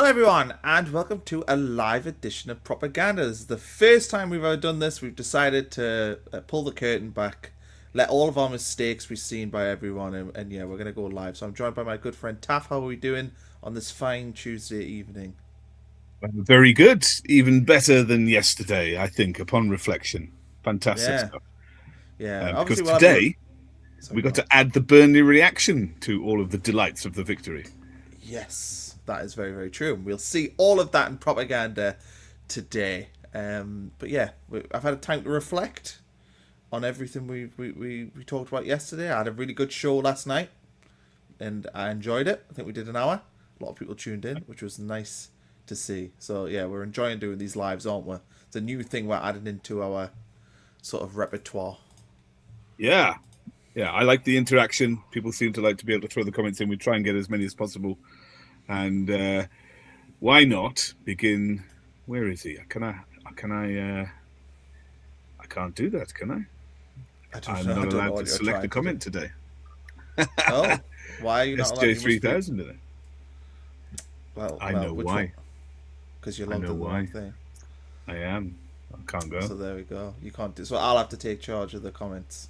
everyone, and welcome to a live edition of Propaganda. This is the first time we've ever done this. We've decided to pull the curtain back, let all of our mistakes be seen by everyone, and yeah, we're going to go live. So I'm joined by my good friend Taff. How are we doing on this fine Tuesday evening? Very good. Even better than yesterday, I think, upon reflection. Fantastic stuff. Yeah. Because Obviously, today, we got to add the Burnley reaction to all of the delights of the victory. Yes, that is very, very true. We'll see all of that in Propaganda today. But yeah, I've had a time to reflect on everything we talked about yesterday. I had a really good show last night, and I enjoyed it. I think we did an hour. A lot of people tuned in, which was nice to see. So yeah, we're enjoying doing these lives, aren't we? It's a new thing we're adding into our sort of repertoire. Yeah. I like the interaction. People seem to like to be able to throw the comments in. We try and get as many as possible. And why not begin? Where is he? Can I? I can't do that, can I? I'm not allowed to select a comment today. Oh, why are you not allowed? SJ3000 today. Well, I know why. Because you're logged in the wrong thing. I am. I can't go. So there we go. You can't do. So I'll have to take charge of the comments.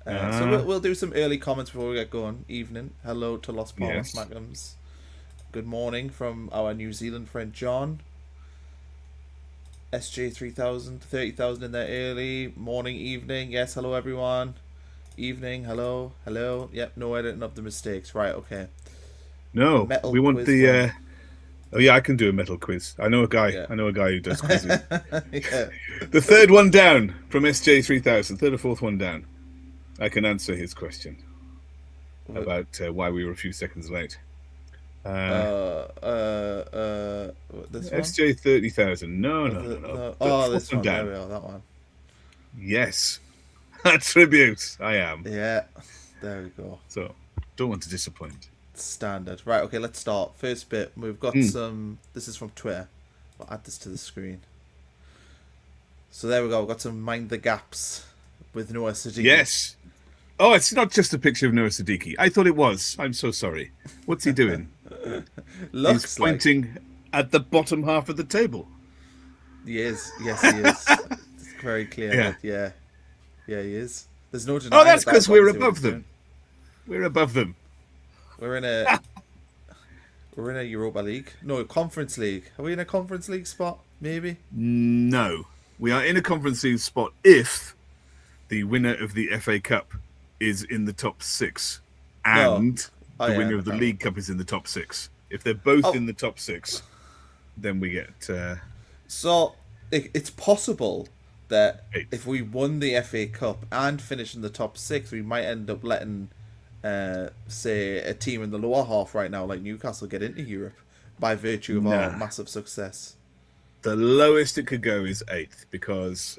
So we'll do some early comments before we get going. Evening. Hello to Los Palmas Magnums. Good morning from our New Zealand friend John. SJ3000, 30,000 in there early. Morning, evening. Yes, hello everyone. Evening, hello. Yep, no editing of the mistakes. Right, okay. No, we want the... Oh yeah, I can do a metal quiz. I know a guy. Yeah. I know a guy who does quizzes. Yeah. The third one down from SJ3000, third or fourth one down. I can answer his question about why we were a few seconds late. This one? SJ30,000. No. Oh, this one. Down. There we are. That one. Yes, a tribute. I am. Yeah, there we go. So, don't want to disappoint. Standard. Right. Okay. Let's start. First bit. We've got some. This is from Twitter. I'll add this to the screen. So there we go. We've got some Mind the Gaps with Noah Siddiqui. Yes. Oh, it's not just a picture of Noah Siddiqui. I thought it was. I'm so sorry. What's he doing? He's pointing at the bottom half of the table. He is. Yes, he is. It's very clear. Yeah, he is. There's no denying. Oh, that's because we're above them. We're above them. We're in a Europa League. No, Conference League. Are we in a Conference League spot? Maybe. No, we are in a Conference League spot if the winner of the FA Cup is in the top 6 and the winner of the League Cup is in the top 6. If they're both in the top 6, then we get... So, it's possible that if we won the FA Cup and finished in the top 6, we might end up letting, say, a team in the lower half right now, like Newcastle, get into Europe by virtue of our massive success. The lowest it could go is 8th because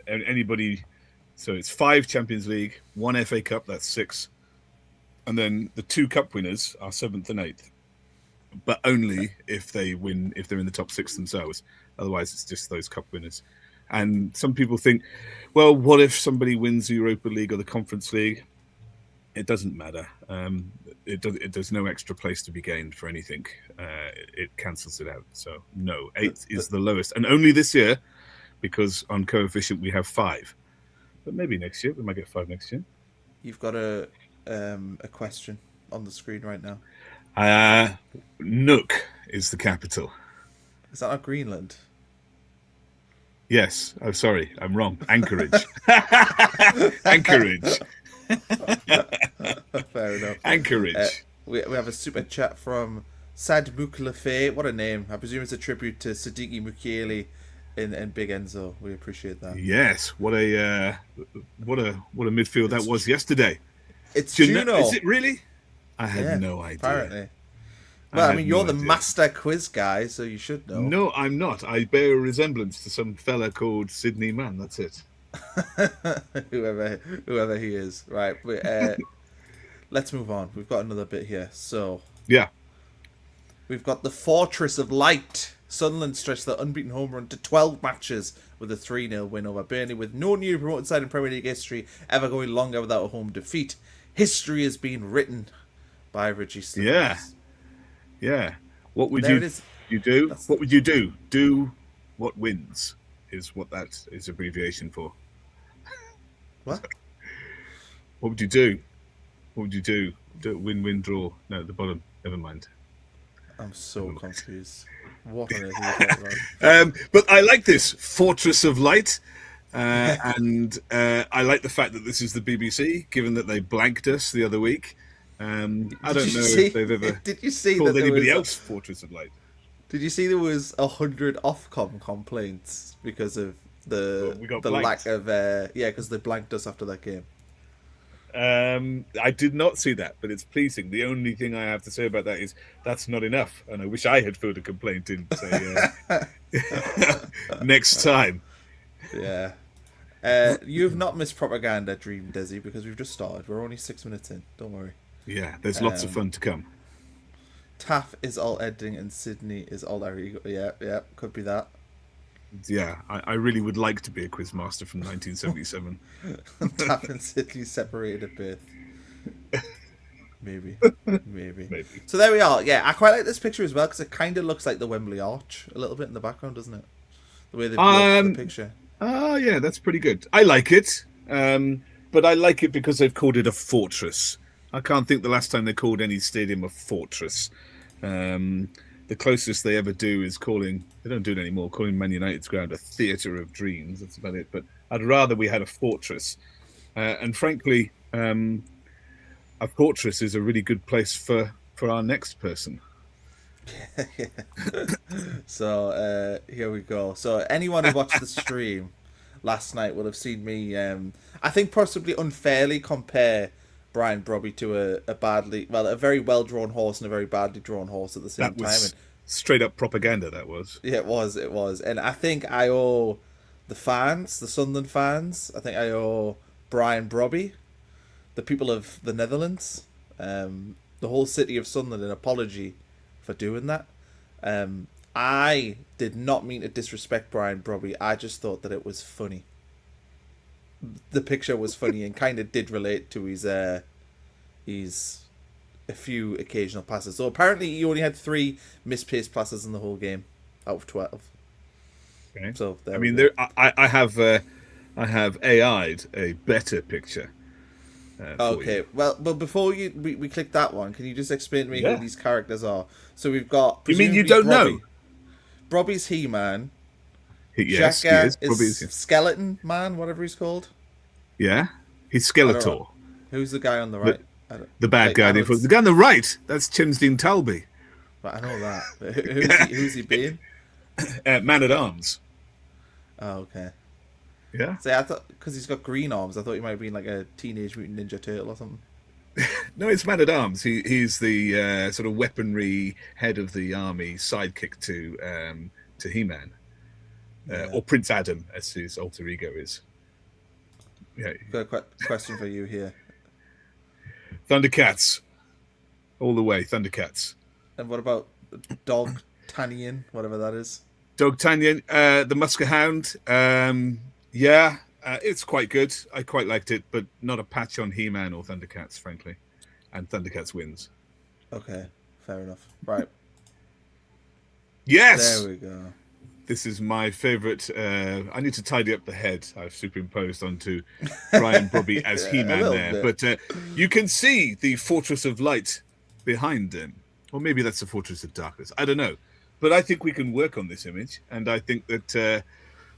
anybody... So it's 5 Champions League, 1 FA Cup, that's 6. And then the 2 cup winners are 7th and 8th. But only if they win, if they're in the top 6 themselves. Otherwise, it's just those cup winners. And some people think, well, what if somebody wins the Europa League or the Conference League? It doesn't matter. There's no extra place to be gained for anything. It cancels it out. So, no, 8th is the lowest. And only this year, because on coefficient we have 5. But maybe next year. We might get 5 next year. You've got a question on the screen right now. Nuuk is the capital. Is that not Greenland? Yes. Oh, sorry. I'm wrong. Anchorage. Anchorage. Fair enough. Anchorage. We have a super chat from Sad Muklefe. What a name. I presume it's a tribute to Siddiqui Mukiele and Big Enzo. We appreciate that. Yes, what a midfield that was yesterday. It's Juno. Is it really? I had no idea. Apparently. Well, I mean, you're the master quiz guy, so you should know. No, I'm not. I bear a resemblance to some fella called Sydney Mann. That's it. whoever he is. Right. Let's move on. We've got another bit here. So yeah, we've got the Fortress of Light. Sunderland stretched their unbeaten home run to 12 matches with a 3-0 win over Burnley, with no new promoted side in Premier League history ever going longer without a home defeat. History has been written by Reggie Stevens. Yeah. What would you You do? That's What would you do? Do what wins is what that is abbreviation for. what? What would you do? What would you do? Do it win-win draw. No, at the bottom. Never mind. I'm so confused. What on earth are you talking about? But I like this Fortress of Light. And I like the fact that this is the BBC, given that they blanked us the other week. I don't know if they've ever did you see called that anybody else Fortress of Light. Did you see there was 100 Ofcom complaints because of the lack of because they blanked us after that game. I did not see that, but it's pleasing. The only thing I have to say about that is that's not enough, and I wish I had filed a complaint in say next time. Yeah. You've not missed propaganda, Dream Desi, because we've just started. We're only 6 minutes in. Don't worry. Yeah, there's lots of fun to come. Taff is all editing and Sydney is all Arigo. Yeah, could be that. Yeah, I really would like to be a quizmaster from 1977. Taff and Sydney separated at birth. Maybe. So there we are. Yeah, I quite like this picture as well because it kind of looks like the Wembley Arch a little bit in the background, doesn't it? The way they've built the picture. Oh, yeah, that's pretty good. I like it, but I like it because they've called it a fortress. I can't think the last time they called any stadium a fortress. The closest they ever do is they don't do it anymore, calling Man United's ground a theatre of dreams. That's about it. But I'd rather we had a fortress. And frankly, a fortress is a really good place for our next person. So here we go. So anyone who watched the stream last night will have seen me I think possibly unfairly compare Brian Brobbey to a very well drawn horse and a very badly drawn horse at the same time. And straight up propaganda, that was. Yeah, it was. And I think I owe the Sunderland fans, I think I owe Brian Brobbey, the people of the Netherlands, the whole city of Sunderland an apology for doing that. I did not mean to disrespect Brian Brobbey. I just thought that it was funny. The picture was funny and kind of did relate to his a few occasional passes. So apparently he only had 3 misplaced passes in the whole game out of 12. Okay. So I have AI'd a better picture. Okay, well, but before we click that one, can you just explain to me who these characters are? So we've got. You mean you don't know? Brobbey's He-Man. Yes, he is. Skeleton Man, whatever he's called. Yeah, he's Skeletor. Who's the guy on the right? The bad guy. The guy on the right. That's Chimsdean Talby. But I know that. Who's he being? Man at Arms. Oh, okay. Yeah. So I thought because he's got green arms, I thought he might have been like a Teenage Mutant Ninja Turtle or something. No, it's Man at Arms. He's the sort of weaponry head of the army, sidekick to He-Man, or Prince Adam, as his alter ego is. Yeah. Got a question for you here. Thundercats, all the way. Thundercats. And what about Dog Tannian, whatever that is? Dog Tannian, the Musker Hound. Yeah, it's quite good. I quite liked it, but not a patch on He-Man or Thundercats, frankly. And Thundercats wins. Okay, fair enough. Right. Yes! There we go. This is my favourite. I need to tidy up the head I've superimposed onto Brian Brobbey as He-Man there. But you can see the Fortress of Light behind him. Or maybe that's the Fortress of Darkness. I don't know. But I think we can work on this image. And I think that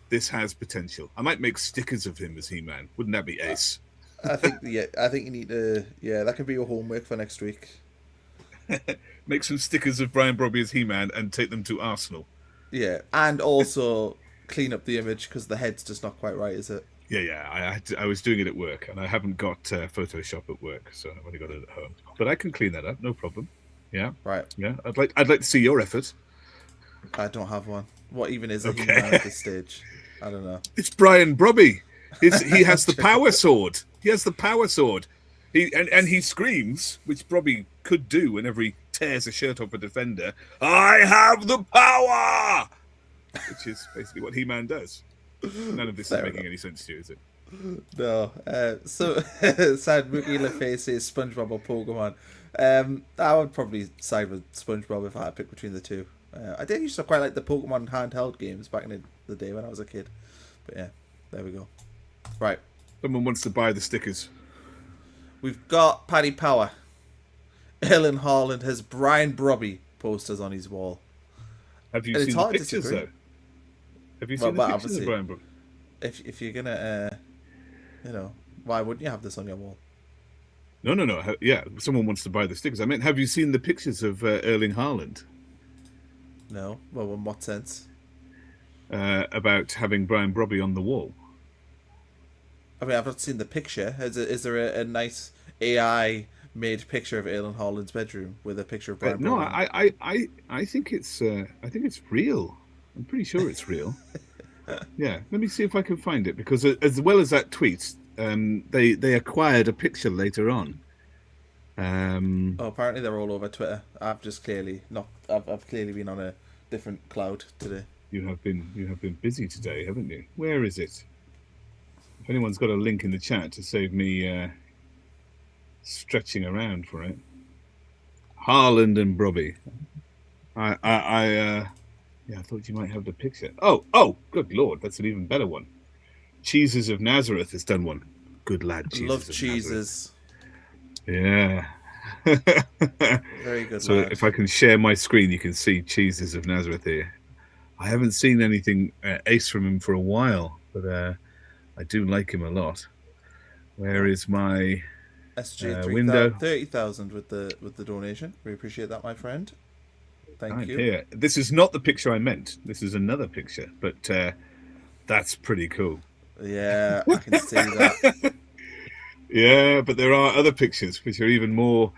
this has potential. I might make stickers of him as He-Man. Wouldn't that be ace? I think you need to. Yeah, that could be your homework for next week. Make some stickers of Brian Brobbey as He-Man and take them to Arsenal. Yeah, and also clean up the image because the head's just not quite right, is it? Yeah. I was doing it at work, and I haven't got Photoshop at work, so I've only got it at home. But I can clean that up, no problem. Yeah. Right. Yeah. I'd like to see your effort. I don't have one. What even is a He-Man at this stage? I don't know. It's Brian Brobbey. He has the power sword. He has the power sword. And he screams, which Brobbey could do whenever he tears a shirt off a defender. I have the power, which is basically what He-Man does. None of this is making any sense to you, is it? No. So sad Mookie LaFay says SpongeBob or Pokemon. I would probably side with SpongeBob if I had to pick between the two. I did used to quite like the Pokemon handheld games back in the day when I was a kid. But yeah, there we go. Right. Someone wants to buy the stickers. We've got Paddy Power. Erling Haaland has Brian Brobbey posters on his wall. Have you seen the pictures, though? Have you seen the pictures of Brian Brobbey? If you're going to, why wouldn't you have this on your wall? No. Yeah, someone wants to buy the stickers. I meant, have you seen the pictures of Erling Haaland? No. Well, in what sense? About having Brian Brobbey on the wall. I mean, I've not seen the picture. Is there a nice AI made picture of Erling Haaland's bedroom with a picture of Brian Brobbey? No, I think it's real. I'm pretty sure it's real. Yeah, let me see if I can find it, because as well as that tweet, they acquired a picture later on. Apparently they're all over Twitter. I've clearly been on a different cloud today. You have been busy today, haven't you? Where is it? If anyone's got a link in the chat to save me stretching around for it. Haaland and Brobbey. I thought you might have the picture. Oh, good Lord, that's an even better one. Cheeses of Nazareth has done one. Good lad, Cheeses. Love cheeses. Yeah. Very good. So lad. if I can share my screen, you can see Cheeses of Nazareth here. I haven't seen anything ace from him for a while, but I do like him a lot. Where is my SJ window? 30,000 with the donation. We appreciate that, my friend. Thank you. Here. This is not the picture I meant. This is another picture, but that's pretty cool. Yeah, I can see that. Yeah, but there are other pictures which are even more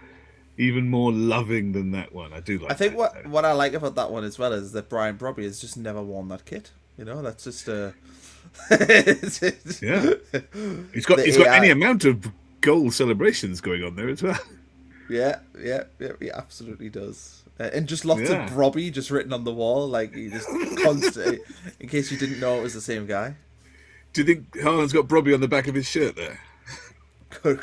loving than that one. I do like. I think that, what I like about that one as well is that Brian Brobbey has just never worn that kit. You know, that's just a. Yeah, he's got any amount of goal celebrations going on there as well. Yeah, he absolutely does. And just lots of Brobbey just written on the wall, like he just constantly. In case you didn't know, it was the same guy. Do you think Haaland's got Brobbey on the back of his shirt there? Could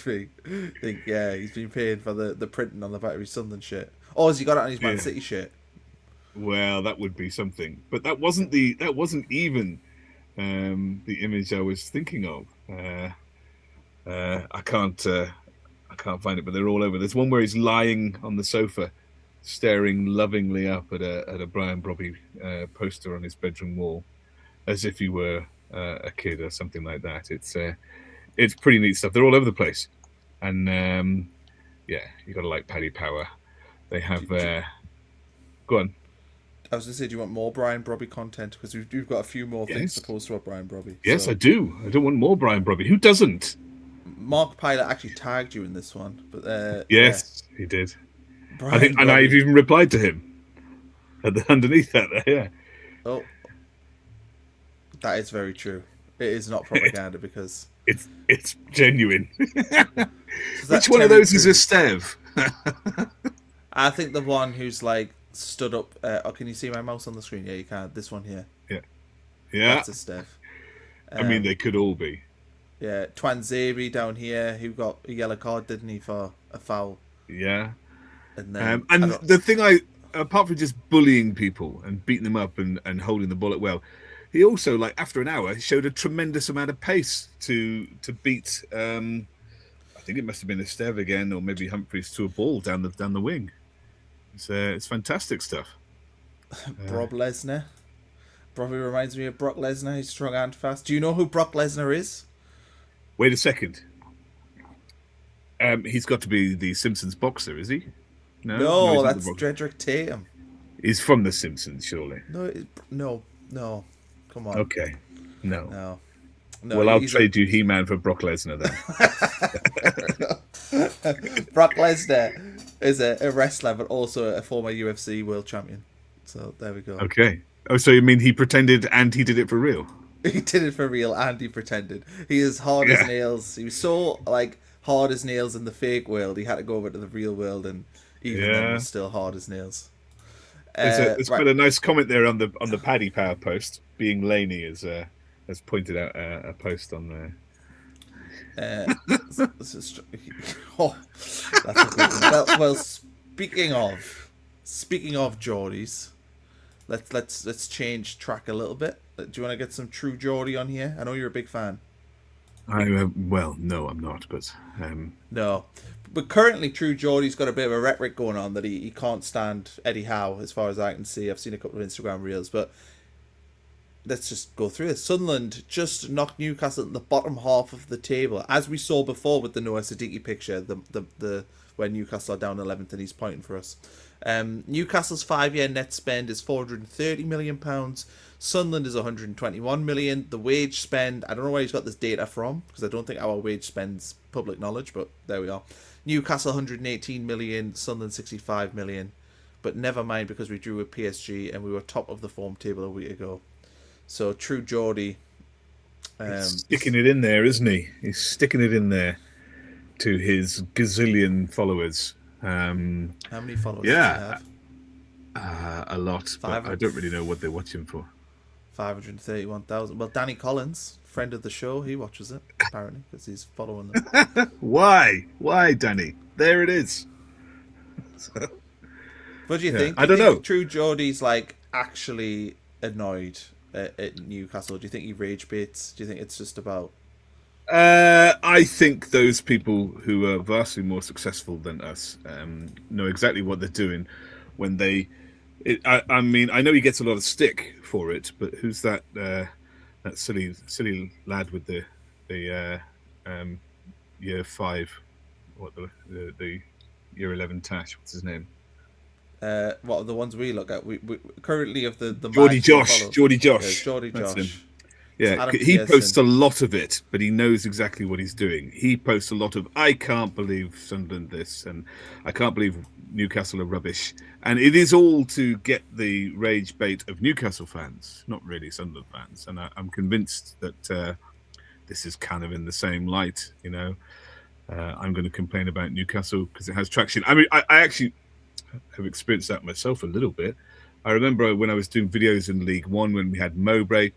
be. I think he's been paying for the printing on the back of his Sunderland shirt. Or has he got it on his Man City shirt? Well, that would be something. But that wasn't even the image I was thinking of. I can't find it, but they're all over. There's one where he's lying on the sofa, staring lovingly up at a Brian Brobbey poster on his bedroom wall, as if he were a kid or something like that. It's pretty neat stuff. They're all over the place, and you got to like Paddy Power. They have. Go on. I was going to say, do you want more Brian Brobbey content? Because we've got a few more things to post about Brian Brobbey. Yes, I do. I don't want more Brian Brobbey. Who doesn't? Mark Pilot actually tagged you in this one, but yes, he did. I think, and I've even replied to him underneath that. Yeah. Oh, that is very true. It is not propaganda because it's genuine. Which one of those is a Stev? I think the one who's like stood up. Can you see my mouse on the screen? Yeah, you can. This one here. Yeah. That's a Stev. I mean, they could all be. Yeah, Twanzebe down here, who got a yellow card, didn't he, for a foul? Yeah. And then, the thing apart from just bullying people and beating them up and holding the ball at well, he also, like, after an hour, showed a tremendous amount of pace to beat. I think it must have been Esteve again, or maybe Humphreys, to a ball down the wing. It's fantastic stuff. Brock Lesnar. Probably reminds me of Brock Lesnar. He's strong and fast. Do you know who Brock Lesnar is? Wait a second. He's got to be the Simpsons boxer, is he? No, that's Dredrick Tatum. He's from The Simpsons, surely. No. Come on. Okay. No. Well, I'll trade you He-Man for Brock Lesnar then. Brock Lesnar is a wrestler, but also a former UFC world champion. So there we go. Okay. Oh, so you mean he pretended and he did it for real? He did it for real and he pretended. He is hard as nails. He was so hard as nails in the fake world. He had to go over to the real world, and even then was still hard as nails. There's quite a nice comment there on the Paddy Power post. Being Laney has pointed out a post on there. That's a good one. Well, speaking of Speaking of Geordies, let's change track a little bit. Do you want to get some true Geordie on here? I know you're a big fan. Well, no, I'm not, but No. But currently, True Geordie's got a bit of a rhetoric going on that he can't stand Eddie Howe, as far as I can see. I've seen a couple of Instagram reels, but let's just go through this. Sunderland just knocked Newcastle in the bottom half of the table, as we saw before with the Noah Siddiqui picture, the where Newcastle are down 11th and he's pointing for us. Newcastle's 5-year net spend is £430 million. Sunderland is 121 million. The wage spend, I don't know where he's got this data from, because I don't think our wage spend's public knowledge, but there we are. Newcastle 118 million, Sunderland 65 million. But never mind, because we drew with PSG and we were top of the form table a week ago. So true Geordie. he's sticking it in there, isn't he? He's sticking it in there to his gazillion followers. How many followers does he have? A lot, but I don't really know what they watch him for. 531,000. Well, Danny Collins, friend of the show, he watches it, apparently, because he's following them. Why, Danny? There it is. What do you think? I don't know. True Geordie's like actually annoyed at Newcastle. Do you think he rage baits? Do you think it's just about? I think those people who are vastly more successful than us know exactly what they're doing when they. I mean, I know he gets a lot of stick for it, but who's that? That silly lad with the year 5, what the year 11 Tash? What's his name? What are the ones we look at? We currently of the Geordie Josh. Yeah, Geordie Josh. Yeah, he posts a lot of it, but he knows exactly what he's doing. He posts a lot of, I can't believe Sunderland this, and I can't believe Newcastle are rubbish. And it is all to get the rage bait of Newcastle fans, not really Sunderland fans. And I'm convinced that this is kind of in the same light, you know. I'm going to complain about Newcastle because it has traction. I mean, I actually have experienced that myself a little bit. I remember when I was doing videos in League One when we had Mowbray,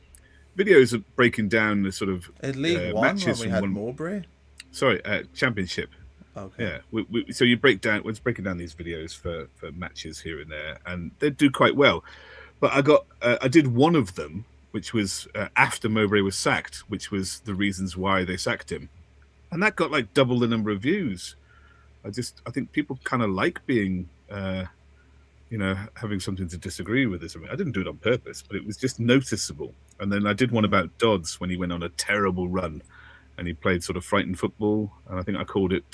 videos of breaking down the sort of in League One matches when we had Mowbray. Sorry, Championship. Okay. Yeah, so you breaking down these videos for matches here and there, and they do quite well. But I did one of them, which was after Mowbray was sacked, which was the reasons why they sacked him, and that got like double the number of views. I think people kind of like being, having something to disagree with this. I mean, I didn't do it on purpose, but it was just noticeable. And then I did one about Dodds when he went on a terrible run. And he played sort of frightened football, and I think I called it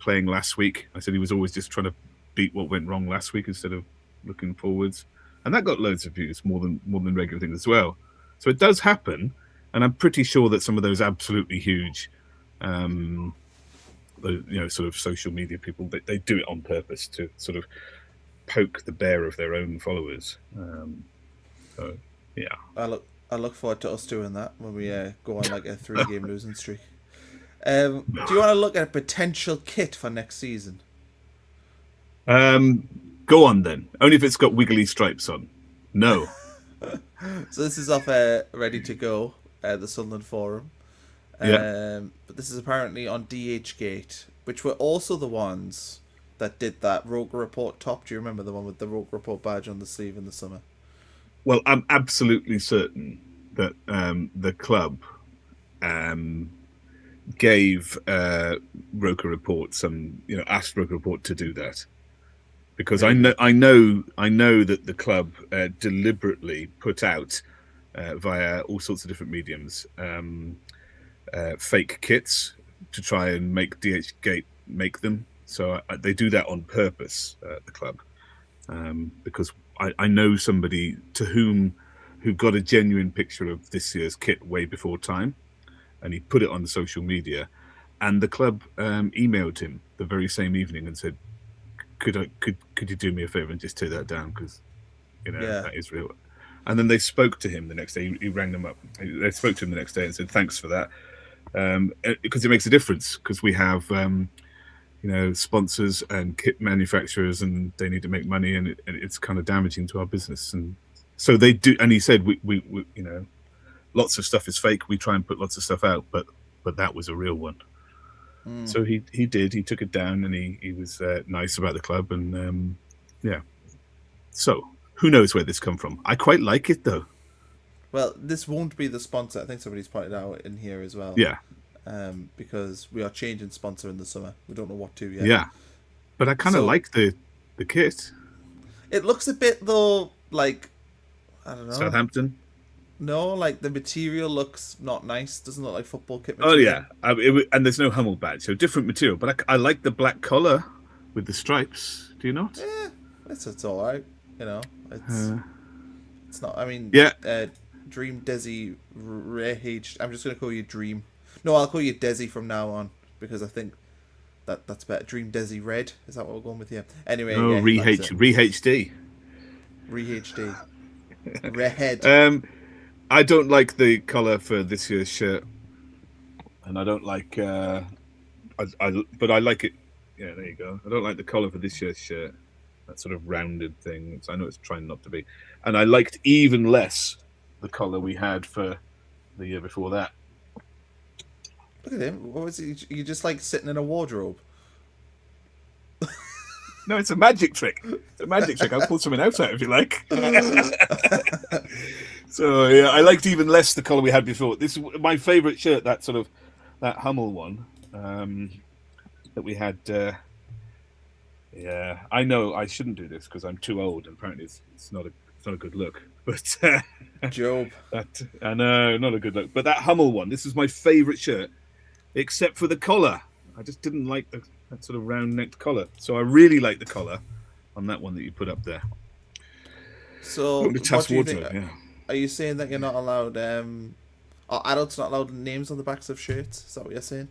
playing last week. I said he was always just trying to beat what went wrong last week instead of looking forwards, and that got loads of views, more than regular things as well. So it does happen, and I'm pretty sure that some of those absolutely huge, sort of social media people, they do it on purpose to sort of poke the bear of their own followers. So yeah. I look forward to us doing that when we go on like a 3-game losing streak. Do you want to look at a potential kit for next season? Go on then. Only if it's got wiggly stripes on. No. So this is off Ready to Go, the Sunderland Forum. But this is apparently on DHgate, which were also the ones that did that Roker Report top. Do you remember the one with the Roker Report badge on the sleeve in the summer? Well, I'm absolutely certain that the club gave Roker Report asked Roker Report to do that, because really? I know that the club deliberately put out via all sorts of different mediums fake kits to try and make DHgate make them. So they do that on purpose, the club, because I know somebody who got a genuine picture of this year's kit way before time, and he put it on social media, and the club emailed him the very same evening and said, could you do me a favor and just take that down, because that is real. And then they spoke to him the next day. He rang them up. They spoke to him the next day and said thanks for that, because it makes a difference, because we have sponsors and kit manufacturers, and they need to make money, and it's kind of damaging to our business. And so they do. And he said, we lots of stuff is fake. We try and put lots of stuff out, but that was a real one. So he did. He took it down, and he was nice about the club, and So who knows where this come from? I quite like it though. Well, this won't be the sponsor. I think somebody's pointed out in here as well. Yeah, Because we are changing sponsor in the summer. We don't know what to yet. yeah. But I kind of like the kit. It looks a bit though like, I don't know. Southampton. No, like the material looks not nice. Doesn't look like football kit material. Oh yeah, and there's no Hummel badge, so different material. But I like the black collar with the stripes. Do you not? Yeah, it's all right. You know, it's not. I mean, yeah. Dream Desi H. I'm just gonna call you Dream. No, I'll call you Desi from now on because I think that's better. Dream Desi Red. Is that what we're going with here? Anyway, no, Re-HD. Re-HD. Redhead. I don't like the colour for this year's shirt, and I don't like. But I like it. Yeah, there you go. I don't like the collar for this year's shirt. That sort of rounded thing. I know it's trying not to be, and I liked even less the collar we had for the year before that. Look at him. What was he? You just like sitting in a wardrobe. No, it's a magic trick. It's a magic trick. I'll pull something else out if you like. So yeah, I liked even less the colour we had before. This is my favourite shirt. That Hummel one that we had. Yeah, I know I shouldn't do this because I'm too old, and apparently it's not a good look. But Job, I know, not a good look. But that Hummel one, this is my favourite shirt, except for the collar. I just didn't like that sort of round-necked collar. So I really like the collar on that one that you put up there. So what do you think? Yeah. Are you saying that you're not allowed? Are adults not allowed names on the backs of shirts? Is that what you're saying?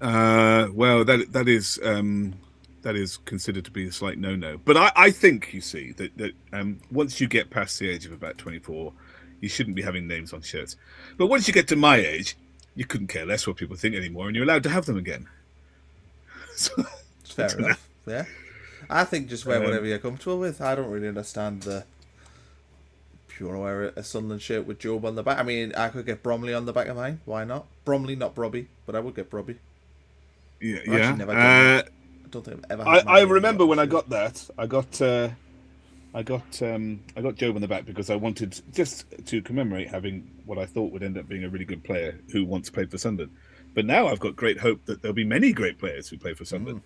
Well, that is considered to be a slight no-no. But I think, you see, that once you get past the age of about 24, you shouldn't be having names on shirts. But once you get to my age, you couldn't care less what people think anymore, and you're allowed to have them again. So, fair enough. Yeah, I think just wear whatever you're comfortable with. I don't really understand the. If you want to wear a Sunderland shirt with Job on the back, I mean, I could get Bromley on the back of mine. Why not? Bromley, not Brobbey, but I would get Brobbey. Yeah, I don't think I've ever. I remember when I got that. I got Job on the back because I wanted just to commemorate having what I thought would end up being a really good player who once played for Sunderland. But now I've got great hope that there'll be many great players who play for Sunderland.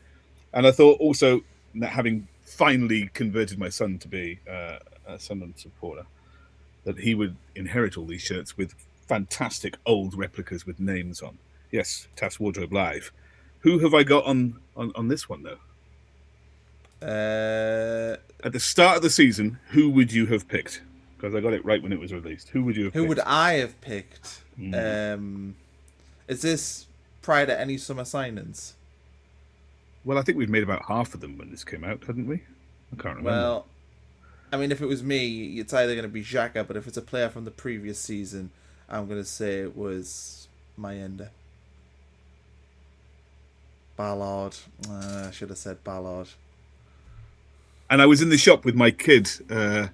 And I thought also that having finally converted my son to be a Sunderland supporter, that he would inherit all these shirts with fantastic old replicas with names on. Yes, Taft's Wardrobe Live. Who have I got on this one, though? At the start of the season, who would you have picked? Because I got it right when it was released. Who would you have picked? Who would I have picked? Is this prior to any summer signings? Well, I think we'd made about half of them when this came out, hadn't we? I can't remember. Well, I mean, if it was me, it's either going to be Xhaka, but if it's a player from the previous season, I'm going to say it was Mayenda. Ballard. I should have said Ballard. And I was in the shop with my kid. I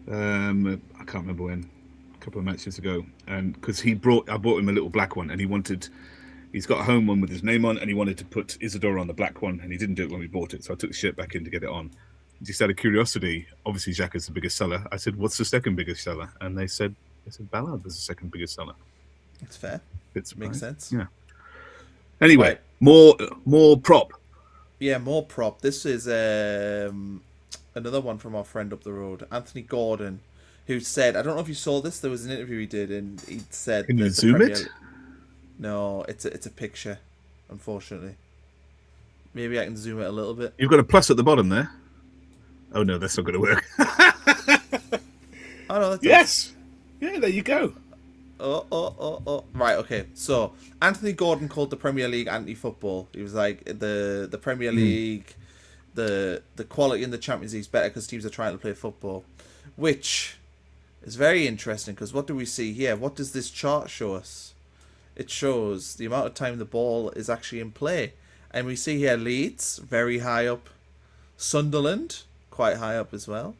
can't remember when, a couple of matches ago, and because I bought him a little black one, and he's got a home one with his name on, and he wanted to put Isadora on the black one, and he didn't do it when we bought it, so I took the shirt back in to get it on. Just out of curiosity, obviously Xhaka's the biggest seller. I said, "What's the second biggest seller?" And they said Ballard was the second biggest seller. That's fair. Makes sense. Yeah. Anyway, right. more prop. Yeah, more prop. This is another one from our friend up the road, Anthony Gordon, who said, I don't know if you saw this, there was an interview he did, and he said... Can you zoom it? No, it's a picture, unfortunately. Maybe I can zoom it a little bit. You've got a plus at the bottom there. Oh no, that's not going to work. Oh no, that's yes! Yeah, there you go. Oh. Right, okay. So, Anthony Gordon called the Premier League anti-football. He was like, the Premier League, the quality in the Champions League is better because teams are trying to play football. Which is very interesting because what do we see here? What does this chart show us? It shows the amount of time the ball is actually in play. And we see here Leeds, very high up. Sunderland, quite high up as well.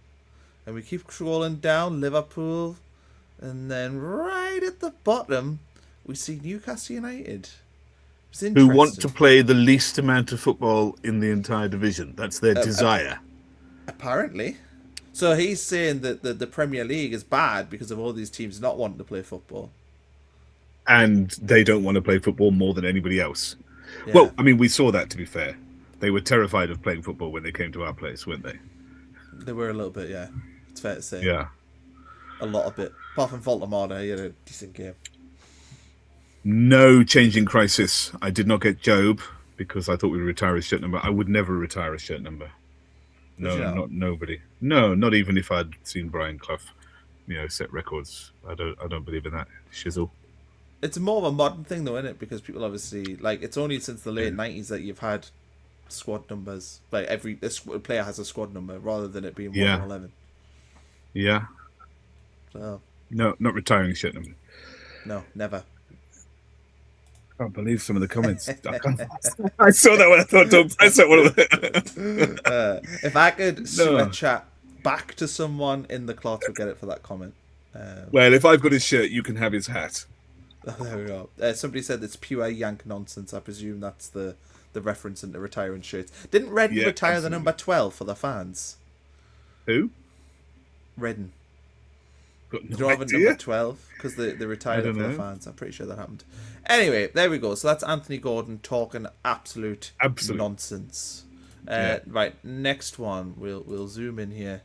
And we keep scrolling down, Liverpool... And then right at the bottom, we see Newcastle United. Who want to play the least amount of football in the entire division. That's their desire. Apparently. So he's saying that the Premier League is bad because of all these teams not wanting to play football. And they don't want to play football more than anybody else. Yeah. Well, I mean, we saw that, to be fair. They were terrified of playing football when they came to our place, weren't they? They were a little bit, yeah. It's fair to say. Yeah. A lot of it. Apart from Voldemort, he had a decent game. No changing crisis. I did not get Job because I thought we'd retire his shirt number. I would never retire a shirt number. No, not nobody. No, not even if I'd seen Brian Clough, set records. I don't believe in that shizzle. It's more of a modern thing, though, isn't it? Because people obviously it's only since the late '90s that you've had squad numbers. Like every player has a squad number rather than it being 1 and 11. Yeah. So. No, not retiring shirt number. No, never. I can't believe some of the comments. I saw that when I thought, don't press that one of them. If I could super chat back to someone in the cloth, would get it for that comment. Well, if I've got his shirt, you can have his hat. There we go. Somebody said it's pure Yank nonsense. I presume that's the reference into retiring shirts. Didn't Redden retire the number 12 for the fans? Who? Redden. Got no idea. Number 12 because they retired it for the fans. I'm pretty sure that happened. Anyway, there we go. So that's Anthony Gordon talking absolute nonsense. Right, next one. We'll zoom in here.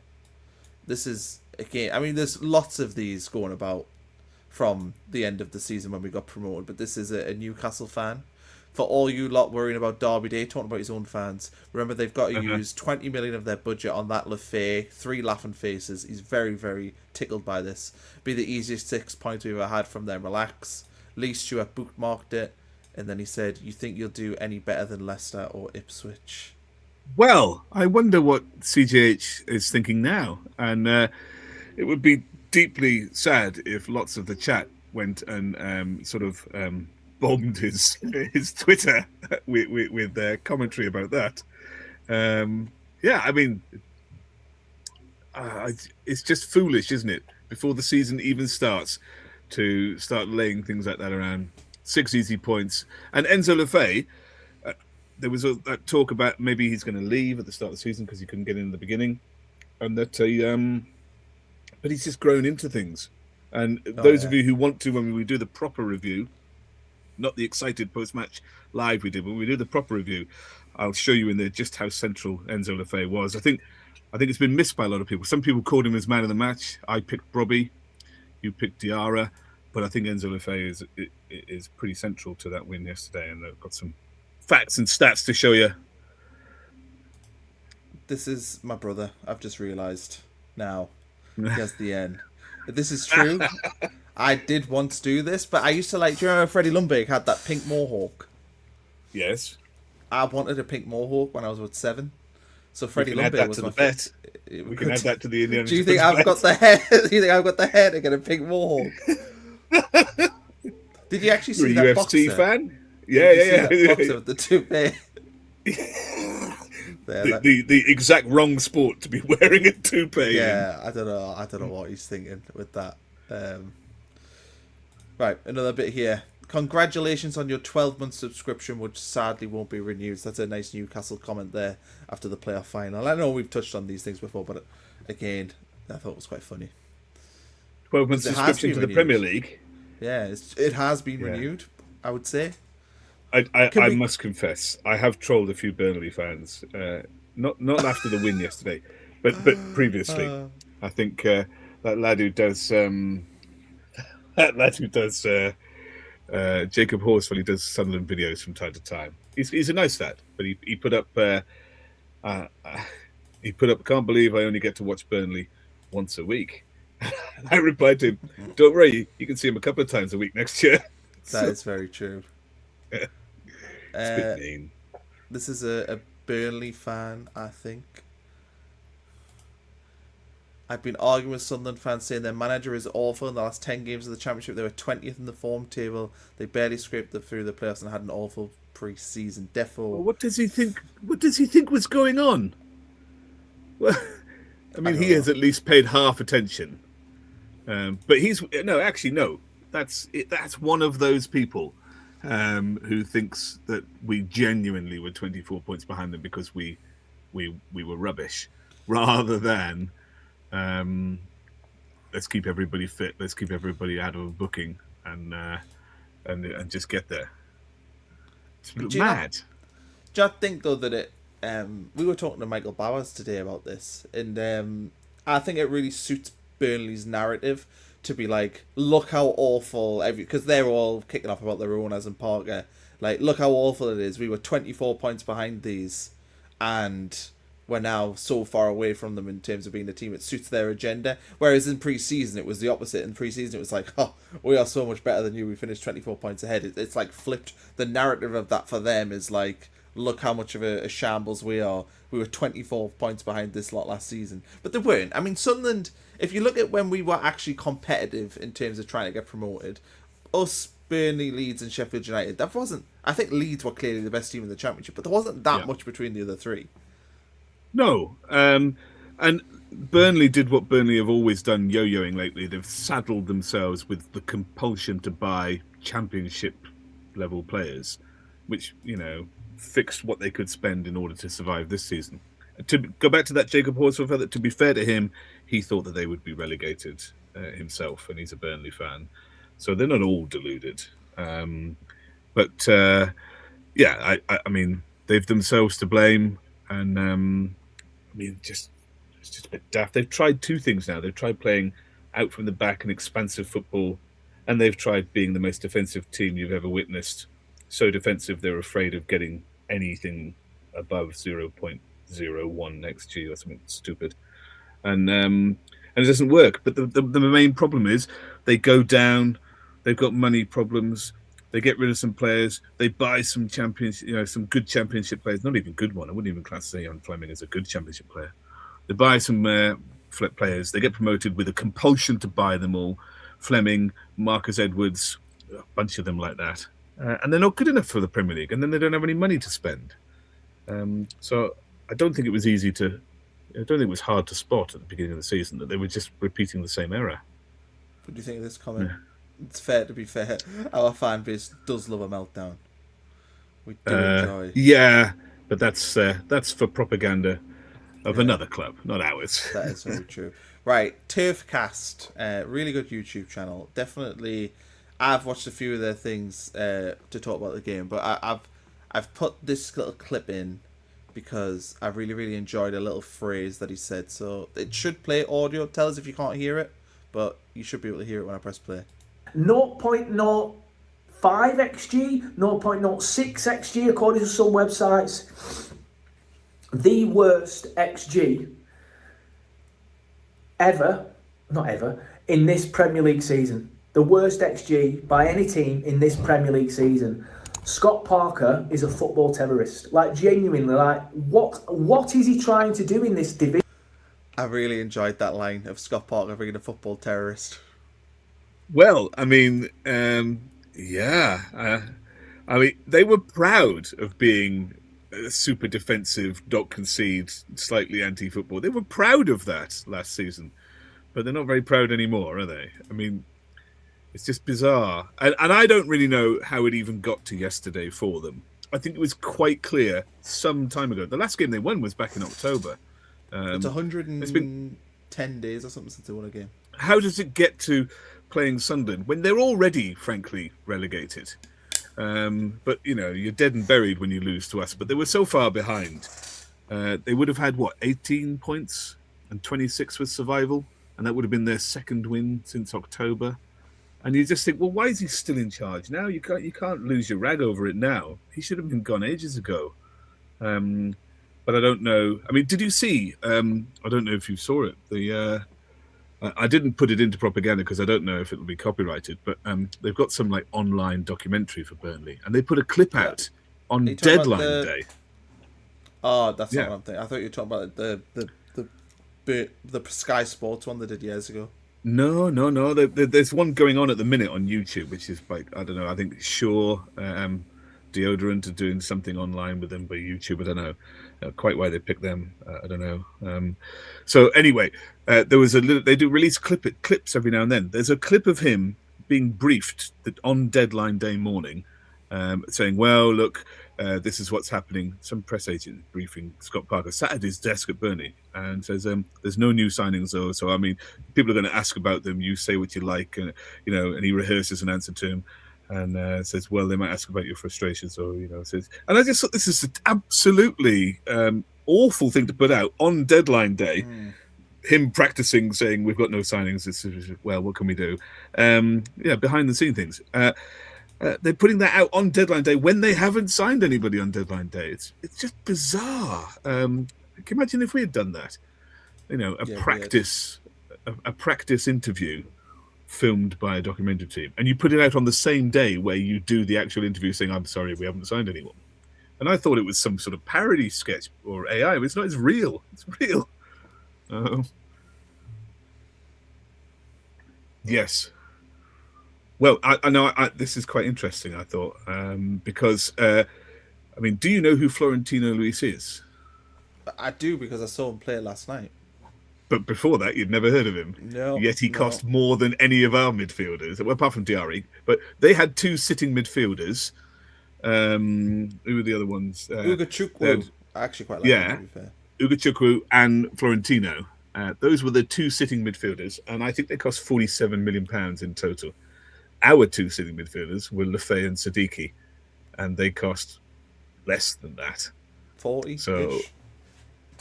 This is again. I mean, there's lots of these going about from the end of the season when we got promoted, but this is a Newcastle fan. For all you lot worrying about Derby Day, talking about his own fans, remember they've got to use 20 million of their budget on that Lefay, 3 laughing faces. He's very, very tickled by this. Be the easiest 6 points we've ever had from them. Relax. Lee Stewart bookmarked it, and then he said, "You think you'll do any better than Leicester or Ipswich?" Well, I wonder what CJH is thinking now, and it would be deeply sad if lots of the chat went and bombed his Twitter with their commentary about that. I mean, it's just foolish, isn't it? Before the season even starts, to start laying things like that around. 6 easy points. And Enzo Lefay, there was that talk about maybe he's going to leave at the start of the season because he couldn't get in the beginning, and that but he's just grown into things. And those of you who want to, when we do the proper review, not the excited post-match live we did, when we do the proper review, I'll show you in there just how central Enzo Lefay was. I think it's been missed by a lot of people. Some people called him as man of the match. I picked Brobbey, you picked Diarra, but I think Enzo Lefay is pretty central to that win yesterday, and I've got some facts and stats to show you. This is my brother. I've just realised now. He has the N. This is true. I did once do this, but I used to do you remember Freddie Lundberg had that pink mohawk? Yes. I wanted a pink mohawk when I was 7. So Freddie Lundberg was my bet. We can add that to the Indiana. Do you think I've got the hair? Do you think I've got the hair to get a pink mohawk? Did you actually see that UFC boxer? fan? Yeah. That boxer with the toupee. The exact wrong sport to be wearing a toupee. Yeah, I don't know what he's thinking with that. Right, another bit here. Congratulations on your 12-month subscription, which sadly won't be renewed. So that's a nice Newcastle comment there after the playoff final. I know we've touched on these things before, but again, I thought it was quite funny. 12-month subscription to the Premier League. Yeah, it has been renewed, I would say. I must confess, I have trolled a few Burnley fans. Not after the win yesterday, but previously. I think that lad who does Jacob Horsfell, he does Sunderland videos from time to time. He's a nice lad, but he put up can't believe I only get to watch Burnley once a week. I replied to him, don't worry, you can see him a couple of times a week next year. That is very true. It's a bit mean. This is a Burnley fan, I think. I've been arguing with Sunderland fans saying their manager is awful. In the last 10 games of the Championship, they were 20th in the form table. They barely scraped through the playoffs and had an awful pre-season. Well, what does he think? What does he think was going on? Well, I mean, he has at least paid half attention. But no. That's one of those people who thinks that we genuinely were 24 points behind them because we were rubbish, rather than Let's keep everybody fit. Let's keep everybody out of a booking, and just get there. It's mad. Do you not think though that it? We were talking to Michael Bowers today about this, and I think it really suits Burnley's narrative to be like, look how awful because they're all kicking off about their owners and Parker. Like, look how awful it is. We were 24 points behind these, and we're now so far away from them in terms of being the team. It suits their agenda. Whereas in pre-season, it was the opposite. In pre-season, it was like, oh, we are so much better than you. We finished 24 points ahead. It's like flipped. The narrative of that for them is like, look how much of a shambles we are. We were 24 points behind this lot last season. But they weren't. I mean, Sunderland, if you look at when we were actually competitive in terms of trying to get promoted, us, Burnley, Leeds and Sheffield United, that wasn't... I think Leeds were clearly the best team in the Championship, but there wasn't that much between the other three. No. And Burnley did what Burnley have always done yo-yoing lately. They've saddled themselves with the compulsion to buy Championship-level players, which, fixed what they could spend in order to survive this season. To go back to that Jacob Horsford, to be fair to him, he thought that they would be relegated himself, and he's a Burnley fan. So they're not all deluded. I mean, they've themselves to blame. And, it's just a bit daft. They've tried two things now. They've tried playing out from the back and expansive football, and they've tried being the most defensive team you've ever witnessed. So defensive, they're afraid of getting anything above 0.01 XG or something stupid. And it doesn't work. But the main problem is they go down. They've got money problems. They get rid of some players. They buy some some good Championship players. Not even good one. I wouldn't even class Ian Fleming as a good Championship player. They buy some players. They get promoted with a compulsion to buy them all. Fleming, Marcus Edwards, a bunch of them like that. And they're not good enough for the Premier League. And then they don't have any money to spend. So I don't think it was hard to spot at the beginning of the season that they were just repeating the same error. What do you think of this comment? Yeah. It's fair to be fair. Our fan base does love a meltdown. We do enjoy. Yeah, but that's for propaganda of another club, not ours. That is very true. Right, Turfcast, really good YouTube channel. Definitely, I've watched a few of their things to talk about the game, but I've put this little clip in because I really, really enjoyed a little phrase that he said. So it should play audio. Tell us if you can't hear it, but you should be able to hear it when I press play. 0.05 XG, 0.06 XG according to some websites. The worst XG not ever, in this Premier League season. The worst XG by any team in this Premier League season. Scott Parker is a football terrorist. Like, genuinely, what is he trying to do in this division? I really enjoyed that line of Scott Parker being a football terrorist. Well, I mean, they were proud of being super defensive, not concede, slightly anti-football. They were proud of that last season, but they're not very proud anymore, are they? I mean, it's just bizarre. And I don't really know how it even got to yesterday for them. I think it was quite clear some time ago. The last game they won was back in October. It's 110 days or something since they won a game. How does it get to playing Sunderland when they're already, frankly, relegated? But, you're dead and buried when you lose to us. But they were so far behind. They would have had, 18 points and 26 with survival? And that would have been their second win since October. And you just think, well, why is he still in charge now? You can't lose your rag over it now. He should have been gone ages ago. But I don't know. I mean, did you see? I don't know if you saw it. I didn't put it into propaganda because I don't know if it will be copyrighted. But they've got some online documentary for Burnley, and they put a clip out on deadline day. Oh, that's not what I'm thinking. I thought you were talking about the Sky Sports one they did years ago. No. There's one going on at the minute on YouTube, which is I don't know. I think Shaw Deodorant are doing something online with them by YouTube. I don't know quite why they picked them. I don't know. So anyway, there was they do release clips every now and then. There's a clip of him being briefed that on deadline day morning, saying, well, look, this is what's happening. Some press agent briefing Scott Parker sat at his desk at Burnley and says, there's no new signings, though. So, I mean, people are going to ask about them. You say what you like, and he rehearses an answer to him and says, well, they might ask about your frustrations, or, says, and I just thought this is an absolutely awful thing to put out on deadline day. Him practicing, saying, we've got no signings. This is, well, what can we do? Behind the scene things. They're putting that out on deadline day when they haven't signed anybody on deadline day. It's just bizarre. Can you imagine if we had done that? A practice interview filmed by a documentary team, and you put it out on the same day where you do the actual interview, saying, "I'm sorry, we haven't signed anyone." And I thought it was some sort of parody sketch or AI, but it's not. It's real. It's real. Yes. Well, I know this is quite interesting, I thought, because, do you know who Florentino Luis is? I do, because I saw him play last night. But before that, you'd never heard of him. No. Yet he cost more than any of our midfielders, well, apart from Diarra. But they had two sitting midfielders. Who were the other ones? Ugachukwu. I actually quite like him, to be fair. Ugachukwu and Florentino. Those were the two sitting midfielders, and I think they cost £47 million in total. Our two sitting midfielders were Lefay and Siddiqui, and they cost less than that. 40. So,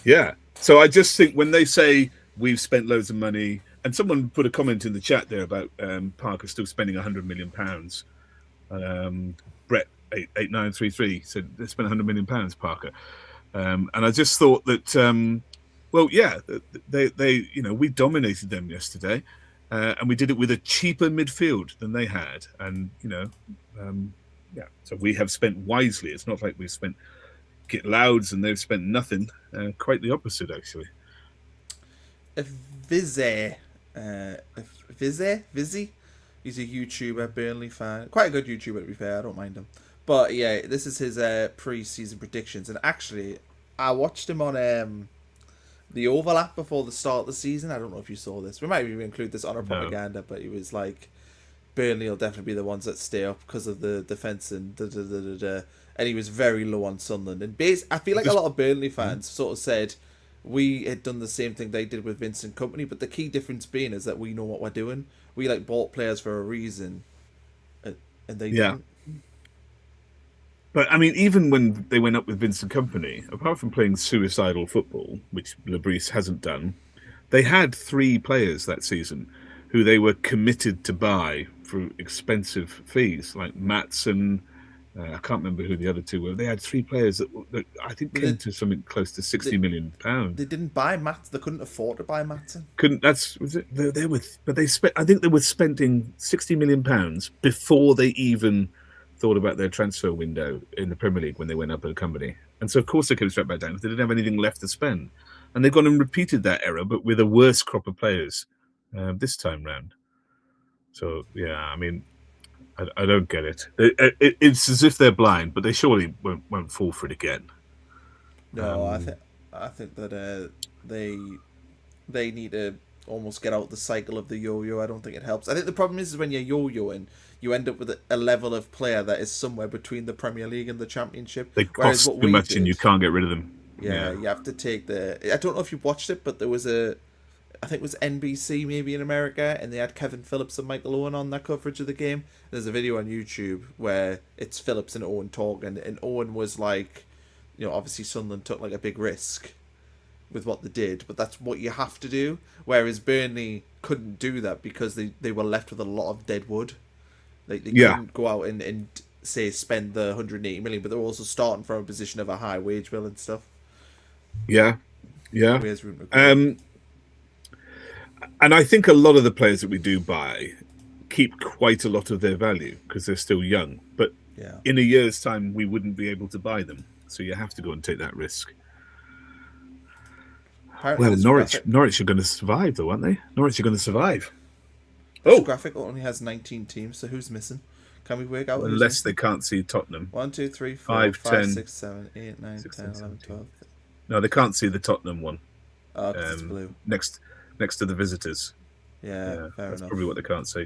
yeah. So I just think when they say we've spent loads of money, and someone put a comment in the chat there about Parker still spending £100 million. Brett 8933 said they spent £100 million, Parker, and I just thought that, we dominated them yesterday. And we did it with a cheaper midfield than they had. And, so we have spent wisely. It's not like we've spent get louds and they've spent nothing. Quite the opposite, actually. Vizzy, he's a YouTuber, Burnley fan. Quite a good YouTuber, to be fair. I don't mind him. But, yeah, this is his pre-season predictions. And actually, I watched him on... the overlap before the start of the season. I don't know if you saw this. We might even include this on our propaganda, but he was like, Burnley will definitely be the ones that stay up because of the defence and and he was very low on Sunderland. And I feel like a lot of Burnley fans sort of said we had done the same thing they did with Vincent Kompany, but the key difference being is that we know what we're doing. We bought players for a reason, and they didn't. But, even when they went up with Vincent Kompany, apart from playing suicidal football, which Lebris hasn't done, they had 3 players that season who they were committed to buy for expensive fees, like Maatsen. I can't remember who the other 2 were. They had 3 players that I think came to something close to £60 million. They didn't buy Maatsen. They couldn't afford to buy Maatsen. They spent. I think they were spending £60 million before they even thought about their transfer window in the Premier League when they went up at a company. And so, of course, they came straight back down because they didn't have anything left to spend. And they've gone and repeated that error, but with a worse crop of players this time round. So, yeah, I don't get it. It's as if they're blind, but they surely won't fall for it again. No, I think that they need to almost get out the cycle of the yo-yo. I don't think it helps. I think the problem is when you're yo-yoing, you end up with a level of player that is somewhere between the Premier League and the Championship. They cost too much and you can't get rid of them. Yeah, you have to take I don't know if you've watched it, but there was I think it was NBC maybe in America, and they had Kevin Phillips and Michael Owen on that coverage of the game. There's a video on YouTube where it's Phillips and Owen talking, and Owen was like, obviously Sunderland took a big risk with what they did, but that's what you have to do. Whereas Burnley couldn't do that because they were left with a lot of dead wood. They couldn't go out and say spend the 180 million, but they're also starting from a position of a high wage bill and stuff. Yeah. And I think a lot of the players that we do buy keep quite a lot of their value because they're still young. But in a year's time, we wouldn't be able to buy them. So you have to go and take that risk. Well, Norwich are going to survive, though, aren't they? Norwich are going to survive. This graphic only has 19 teams, so who's missing? Can we work out? Unless they can't see Tottenham. 1, 2, 3, 4, 5, 6, 7, 8, 9, 10, 11, 12. No, they can't see the Tottenham one. Oh, because it's blue. Next to the visitors. Yeah, fair that's enough. probably what they can't see.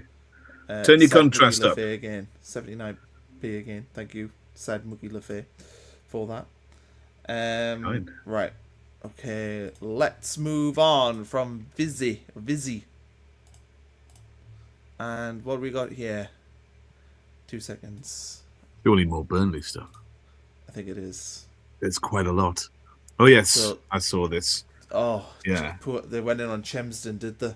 Turn your contrast up. Again, 79. Be again. Thank you, Sad Mookie LaFay, for that. Kind. Right. Okay, let's move on from Vizzy. And what do we got here? 2 seconds. Surely more Burnley stuff. I think it is. There's quite a lot. Oh, yes. So- I saw this. Oh, Yeah. They went in on Chemsden, did they?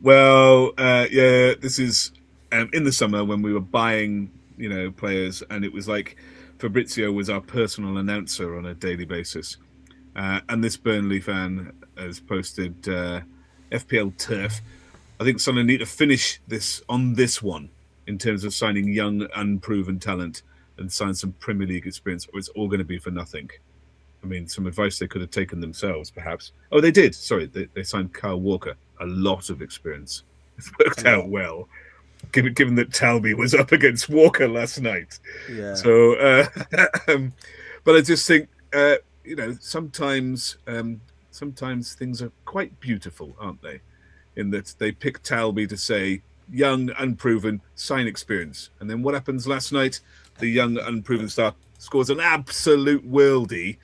Well, yeah, this is in the summer when we were buying, players, and it was like Fabrizio was our personal announcer on a daily basis. And this Burnley fan has posted FPL turf. I think Sunderland need to finish this on this one in terms of signing young, unproven talent and sign some Premier League experience, or it's all going to be for nothing. I mean, some advice they could have taken themselves, perhaps. Oh, they did. Sorry, they signed Kyle Walker. A lot of experience. It's worked out well, given that Talby was up against Walker last night. Yeah. So, but I just think, sometimes things are quite beautiful, aren't they? In that they pick Talby to say, young, unproven, sign experience. And then what happens last night? The young, unproven star scores an absolute worldie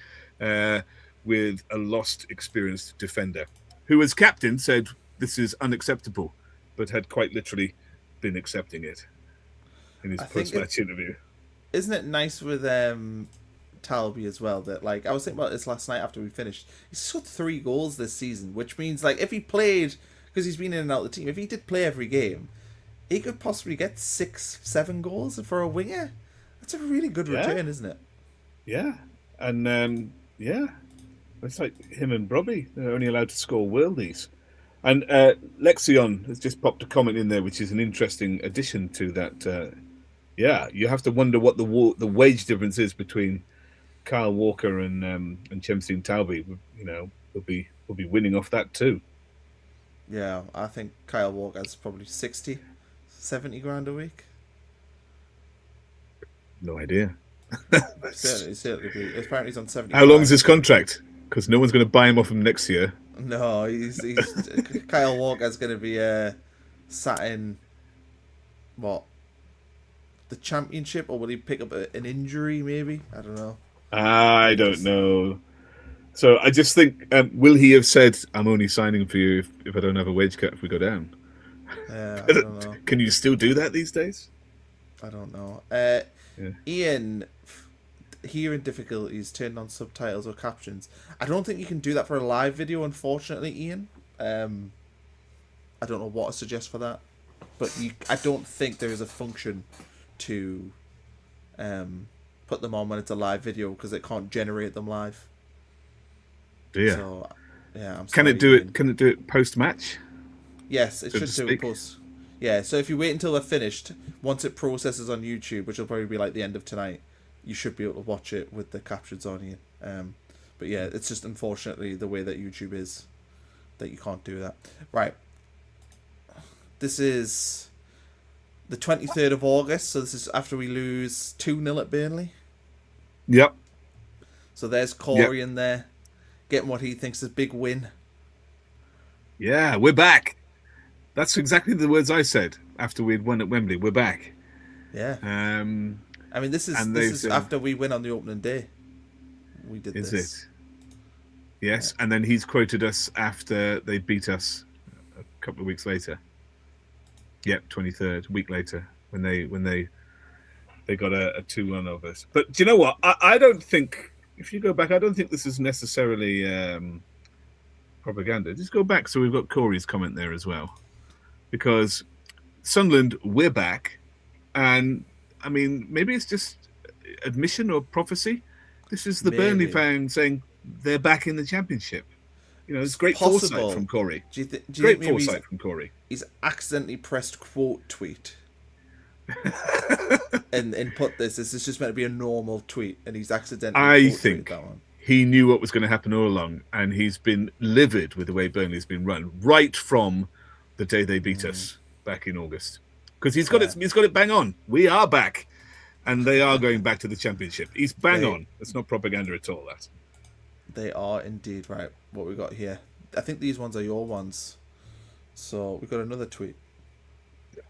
with a lost, experienced defender, who as captain said this is unacceptable, but had quite literally been accepting it in his post-match interview. Isn't it nice with Talby as well that, like, I was thinking about this last night after we finished. He's scored 3 goals this season, which means, like, if he played, because he's been in and out of the team, if he did play every game, he could possibly get 6-7 goals for a winger. That's a really good return, isn't it? Yeah, and it's like him and Brobbey. They're only allowed to score worldies. And Lexion has just popped a comment in there, which is an interesting addition to that. You have to wonder what the wage difference is between Kyle Walker and Chemsteen Talby. We'll be winning off that too. Yeah, I think Kyle Walker's probably 60, 70 grand a week. No idea. Certainly. Apparently he's on 70. How long is his contract? Because no one's going to buy him off him next year. No, he's Kyle Walker's going to be sat in what, the Championship, or will he pick up an injury? Maybe, I don't know. I don't know. So I just think, will he have said, "I'm only signing for you if I don't have a wage cut if we go down"? Yeah, I don't know. Can you still do that these days? I don't know. Ian, hearing difficulties, turn on subtitles or captions. I don't think you can do that for a live video, unfortunately, Ian. I don't know what to suggest for that, but I don't think there is a function to put them on when it's a live video, because it can't generate them live. Yeah. So, yeah, I'm Can sorry, it do Ian. it? Can it do it post match? Yes, it So should to do it speak? post. Yeah, so if you wait until they're finished, once it processes on YouTube, which will probably be like the end of tonight, you should be able to watch it with the captions on you. But yeah, it's just unfortunately the way that YouTube is that you can't do that. Right. This is the 23rd of August, so this is after we lose 2-0 at Burnley. Yep. So there's Corey in there, getting what he thinks is a big win. Yeah, we're back. That's exactly the words I said after we'd won at Wembley. We're back. Yeah. I mean, this is said, after we win on the opening day. We did Is this. it? Yes, and then he's quoted us after they beat us a couple of weeks later. Yep, 23rd, week later, when they got a 2-1 of us. But do you know what? I don't think, if you go back, I don't think this is necessarily propaganda. Just go back, so we've got Corey's comment there as well. Because Sunderland, we're back, and I mean, maybe it's just admission or prophecy. This is the Burnley fan saying they're back in the Championship. It's great foresight from Corey. Do you Great think maybe foresight from Corey. He's accidentally pressed quote tweet and put this. This is just meant to be a normal tweet, and he's accidentally. I quote think tweeted that one. He knew what was going to happen all along, and he's been livid with the way Burnley's been run right from the day they beat us back in August. Because he's got it bang on. We are back, and they are going back to the Championship. He's bang on. It's not propaganda at all. That they are indeed. Right, what we got here. I think these ones are your ones. So we got another tweet.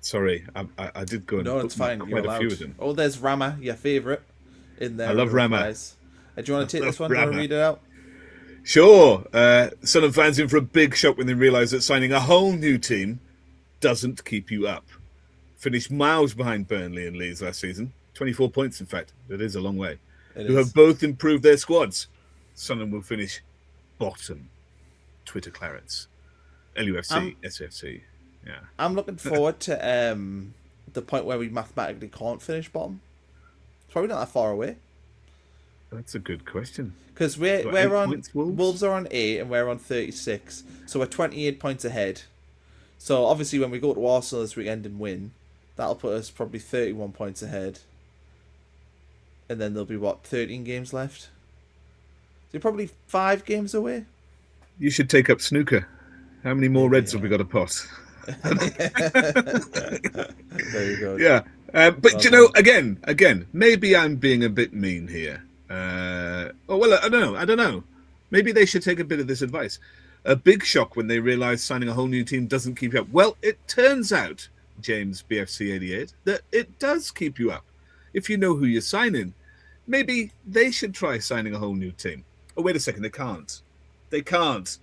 Sorry, I did go and No, it's bookmark fine. You're quite a few allowed. of them. Oh, there's Rama, your favourite, in there. I love under Rama. replies. Do you want to take this one? Do you want Rama. to read it out? Sure. Sunderland fans in for a big shock when they realise that signing a whole new team doesn't keep you up. Finished miles behind Burnley and Leeds last season. 24 points, in fact. That is a long way. Who have both improved their squads. Sunderland will finish bottom. Twitter Clarets. NUFC, SFC. Yeah. I'm looking forward to the point where we mathematically can't finish bottom. It's probably not that far away. That's a good question. Because we're on points, Wolves are on 8 and we're on 36, so we're 28 points ahead. So obviously, when we go to Arsenal this weekend and win, that'll put us probably 31 points ahead. And then there'll be 13 games left. So you're probably 5 games away. You should take up snooker. How many more Reds have we got to pot? There you go. Yeah, but you know, again, maybe I'm being a bit mean here. I don't know. Maybe they should take a bit of this advice. A big shock when they realise signing a whole new team doesn't keep you up. Well, it turns out, James BFC88, that it does keep you up. If you know who you're signing, maybe they should try signing a whole new team. Oh, wait a second, they can't. They can't,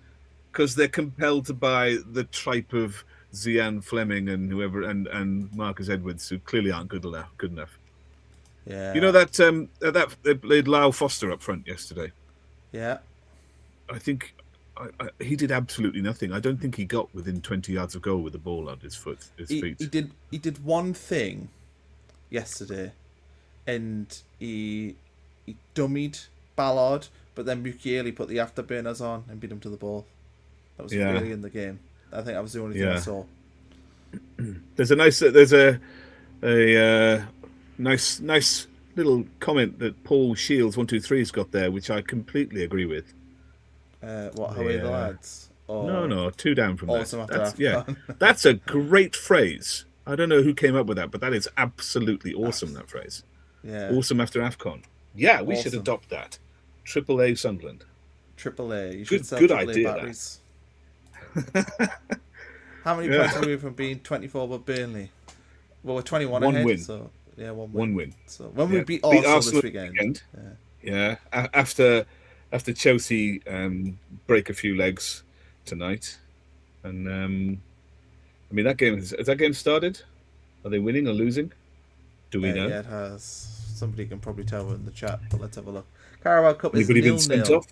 because they're compelled to buy the tripe of Zian Fleming and whoever and Marcus Edwards, who clearly aren't good enough. Yeah. You know that they played Lyle Foster up front yesterday. Yeah. I think he did absolutely nothing. I don't think he got within 20 yards of goal with the ball on his feet. He did one thing yesterday, and he dummied Ballard, but then Mukiele put the afterburners on and beat him to the ball. That was really in the game. I think that was the only thing I saw. There's a nice little comment that Paul Shields 123's got there, which I completely agree with. How are the lads? Or No, 2 down from awesome that. after That's a great phrase. I don't know who came up with that, but that is absolutely awesome. That phrase. Yeah. Awesome after AFCON. Yeah, we should adopt that. AAA Sunderland. AAA. You should sell good AAA idea. Batteries. How many points are we from being 24 with Burnley? Well, we're 21 One ahead. win. So yeah, one win. So when we beat Arsenal this weekend. After Chelsea break a few legs tonight, and I mean that game has that game started? Are they winning or losing? Do we know? Yeah, it has. Somebody can probably tell in the chat, but let's have a look. Carabao Cup is Anybody been sent 0-0. off?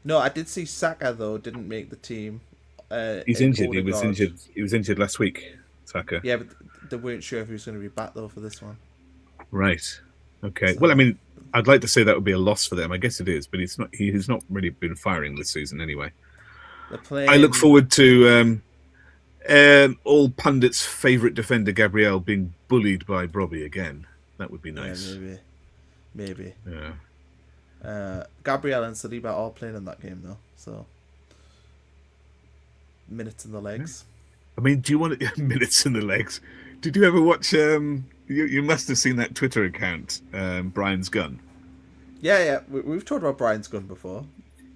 No, I did see Saka though didn't make the team. He's injured. He was injured last week. Saka. Yeah, but they weren't sure if he was going to be back though for this one. Right. Okay. Well, I mean, I'd like to say that would be a loss for them. I guess it is, but it's not. He has not really been firing this season anyway. I look forward to all pundits' favourite defender Gabriel being bullied by Brobbey again. That would be nice. Yeah, maybe. Yeah. Gabriel and Saliba are playing in that game though, so minutes in the legs. I mean, do you want minutes in the legs? Did you ever watch? You must have seen that Twitter account, Brian's Gun. Yeah. We've talked about Brian's Gun before.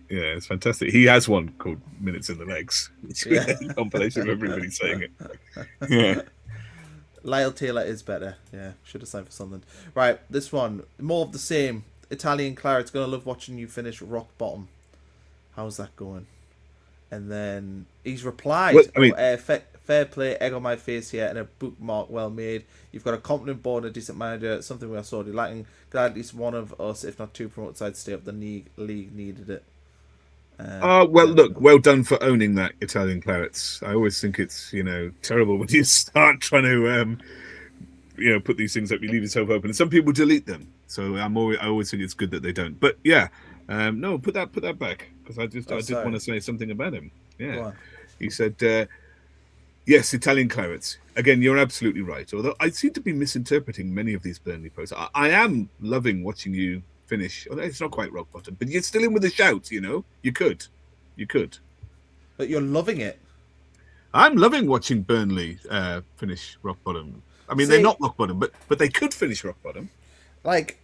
Yeah, it's fantastic. He has one called Minutes in the Legs, which is a compilation of everybody saying it. Yeah. Lyle Taylor is better. Yeah, should have signed for something. Right, this one, more of the same. Italian Claret's going to love watching you finish rock bottom. How's that going? And then he's replied, fair play, egg on my face here, and a bookmark well made. You've got a competent board and a decent manager, something we are sorely lacking. Glad at least one of us, if not 2 promoted sides, stay up. The league needed it. Look, well done for owning that, Italian Clarets. I always think it's terrible when you start trying to put these things up, you leave yourself open, and some people delete them. So I always think it's good that they don't. But yeah, no, put that back, because I did want to say something about him. Yeah, he said, yes, Italian Clarets. Again, you're absolutely right. Although I seem to be misinterpreting many of these Burnley posts. I am loving watching you finish. Although it's not quite rock bottom, but you're still in with a shout. You could. But you're loving it. I'm loving watching Burnley finish rock bottom. I mean, they're not rock bottom, but they could finish rock bottom. Like,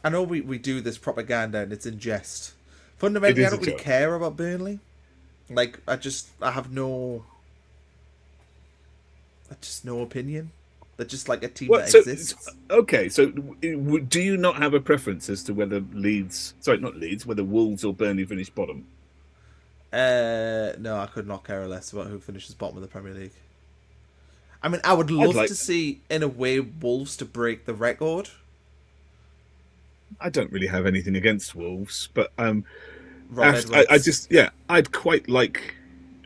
I know we do this propaganda and it's in jest. Fundamentally, I don't really care about Burnley. Like, I have no Just no opinion. They're just like a team Well, that so exists. okay, so do you not have a preference as to whether whether Wolves or Burnley finish bottom? No, I could not care less about who finishes bottom of the Premier League. I mean, I would I'd love like- to see, in a way, Wolves to break the record. I don't really have anything against Wolves, but Rob I'd Edwards. quite like.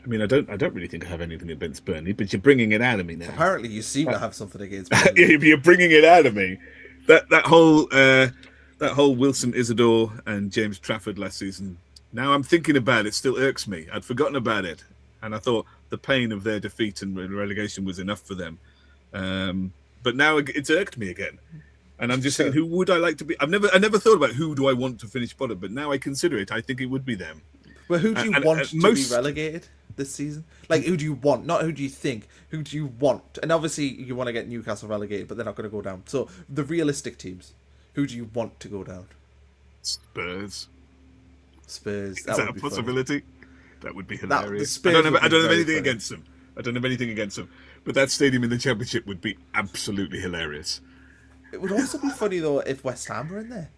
I mean, I don't really think I have anything against Burnley, but you're bringing it out of me now. Apparently, you seem to have something against Burnley. You're bringing it out of me. That whole Wilson Isidore and James Trafford last season. Now I'm thinking about it, still irks me. I'd forgotten about it, and I thought the pain of their defeat and relegation was enough for them. But now it's irked me again, and I'm just thinking, who would I like to be? I never thought about who do I want to finish bottom, but now I consider it. I think it would be them. Well, who do you want to be relegated this season? Like, who do you want? Not who do you think. Who do you want? And obviously, you want to get Newcastle relegated, but they're not going to go down. So, the realistic teams, who do you want to go down? Spurs. Is that a possibility? That would be hilarious. I don't have anything against them. I don't have anything against them. But that stadium in the Championship would be absolutely hilarious. It would also be funny, though, if West Ham were in there.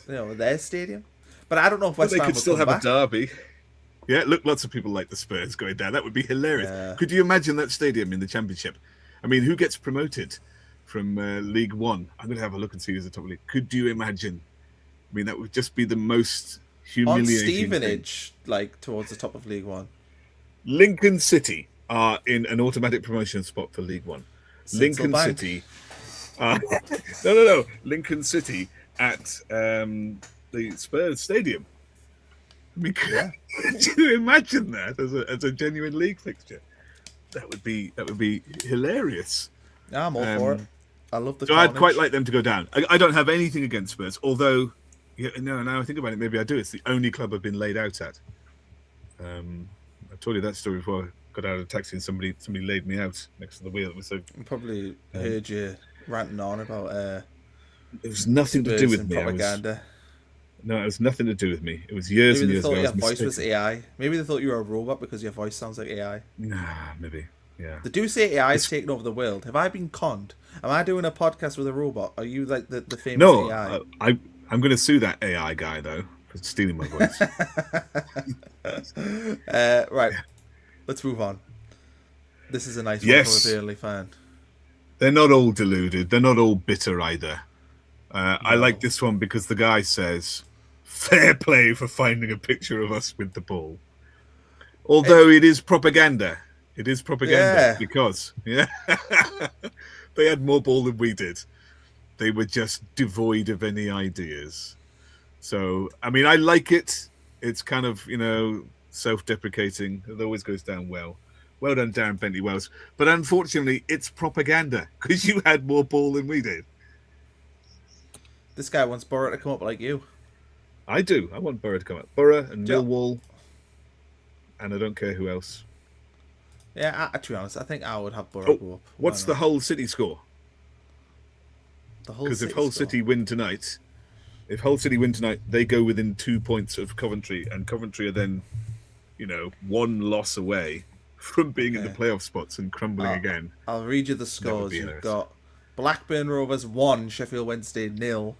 Their stadium. But I don't know if West Ham they could still have back. a derby. Yeah, look, lots of people like the Spurs going down. That would be hilarious. Yeah. Could you imagine that stadium in the Championship? I mean, who gets promoted from League One? I'm going to have a look and see who's the top league. Could you imagine? I mean, that would just be the most humiliating On Stevenage, thing. like, towards the top of League One. Lincoln City are in an automatic promotion spot for League One. Lincoln City. No. Lincoln City at the Spurs Stadium. I mean, could you imagine that as a genuine league fixture? That would be hilarious. Yeah, I'm all for it. I love the. So I'd quite like them to go down. I don't have anything against Spurs, although, now I think about it, maybe I do. It's the only club I've been laid out at. I told you that story before. I got out of a taxi and somebody laid me out next to the wheel. It was so. I probably heard you ranting on about. It was nothing to do with me. Propaganda. No, it was nothing to do with me. It was years and years ago. Maybe they thought your voice was AI. Maybe they thought you were a robot because your voice sounds like AI. Nah, maybe. Yeah. They do say AI is taking over the world. Have I been conned? Am I doing a podcast with a robot? Are you like the famous AI? No, I'm going to sue that AI guy, though, for stealing my voice. Right. Let's move on. This is a nice Yes. one from a Burnley fan. They're not all deluded. They're not all bitter either. I like this one because the guy says, fair play for finding a picture of us with the ball. Although it is propaganda. It is propaganda because they had more ball than we did. They were just devoid of any ideas. So, I mean, I like it. It's kind of, self-deprecating. It always goes down well. Well done, Darren Bentley-Wells. But unfortunately, it's propaganda because you had more ball than we did. This guy wants Borough to come up like you. I do. I want Borough to come up. Borough and Millwall. And I don't care who else. Yeah, to be honest, I think I would have Borough go up. What's the Hull City score? The Hull Because City if Hull score? City win tonight, they go within 2 points of Coventry, and Coventry are then, 1 loss away from being in the playoff spots and crumbling again. I'll read you the scores. You've got Blackburn Rovers 1, Sheffield Wednesday 0,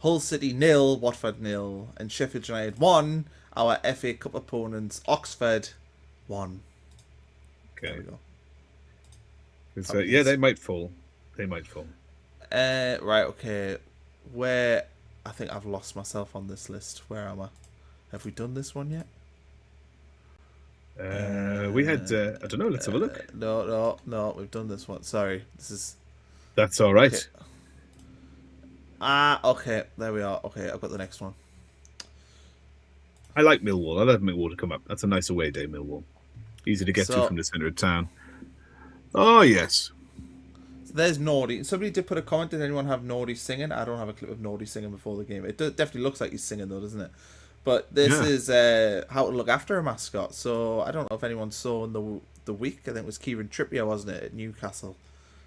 Hull City 0, Watford 0, and Sheffield United 1. Our FA Cup opponents, Oxford 1. Okay. There we go. They might fall. They might fall. Right, okay. Where I think I've lost myself on this list. Where am I? Have we done this one yet? We had, I don't know, let's have a look. No, we've done this one. Sorry. That's all right. Okay. Okay, there we are. Okay, I've got the next one. I like Millwall. I love Millwall to come up. That's a nice away day, Millwall. Easy to get to from the centre of town. Oh, yes. So there's Nordy. Somebody did put a comment. Did anyone have Nordy singing? I don't have a clip of Nordy singing before the game. It definitely looks like he's singing, though, doesn't it? But this is how to look after a mascot. So I don't know if anyone saw in the week. I think it was Kieran Trippier, wasn't it, at Newcastle?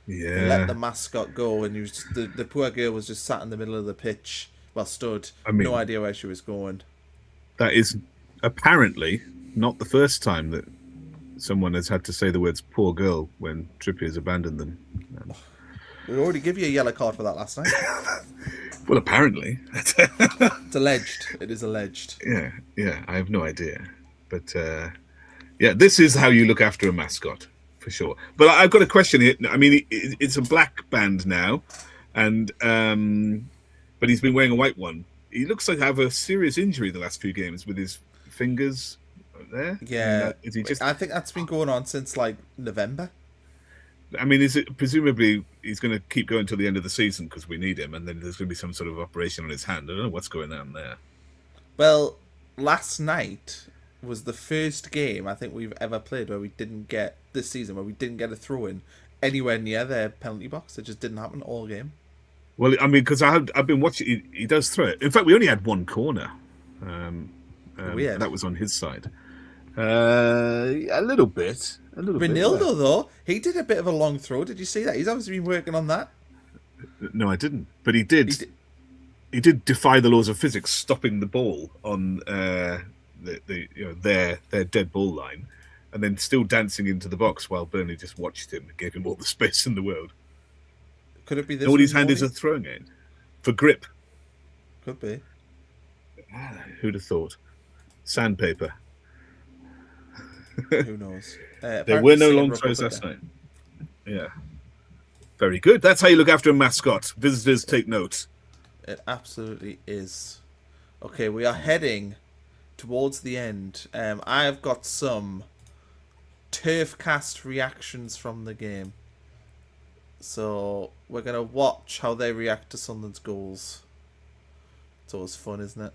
Yeah. They let the mascot go, and the poor girl was just sat in the middle of the pitch, stood. No idea where she was going. That is apparently not the first time that someone has had to say the words "poor girl" when Trippier's abandoned them. We already give you a yellow card for that last night. Well, apparently. It's alleged. It is alleged. Yeah. I have no idea, but yeah, this is how you look after a mascot for sure. But I've got a question here. I mean, it's a black band now, and but he's been wearing a white one. He looks like to have a serious injury the last few games with his fingers there. Yeah, is he just? I think that's been going on since like November. I mean, is it presumably he's going to keep going till the end of the season because we need him, and then there's going to be some sort of operation on his hand. I don't know what's going on there. Well, last night was the first game I think we've ever played where we didn't get this season where we didn't get a throw in anywhere near their penalty box. It just didn't happen all game. Well, I mean, because I've been watching. He does throw it. In fact, we only had one corner. That was on his side. A little bit. Ronaldo, though, he did a bit of a long throw. Did you see that? He's obviously been working on that. No, I didn't. But he did. He did defy the laws of physics, stopping the ball on their dead ball line, and then still dancing into the box while Burnley just watched him and gave him all the space in the world. Could it be this? All his hand is throwing it for grip. Could be. Who'd have thought? Sandpaper. Who knows? There were no long throws last night. Yeah. Very good. That's how you look after a mascot. Visitors take note. It absolutely is. Okay, we are heading towards the end. I've got some Turfcast reactions from the game. So we're going to watch how they react to Sunderland's goals. It's always fun, isn't it?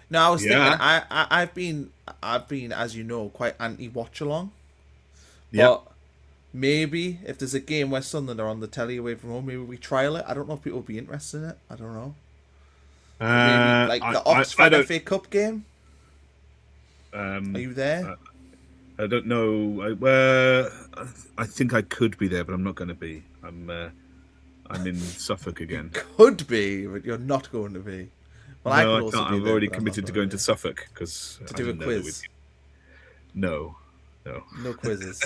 No, I was thinking, I've been, as you know, quite anti-watch along. Yeah. But maybe if there's a game where Sunderland are on the telly away from home, maybe we trial it. I don't know if people will be interested in it. I don't know. Maybe like the Oxford FA Cup game. Are you there? I don't know. I think I could be there, but I'm not going to be. I'm in Suffolk again. Could be, but you're not going to be. Well, no, I could also can't. be I've there, already but committed to going to Suffolk because to do a quiz. No quizzes.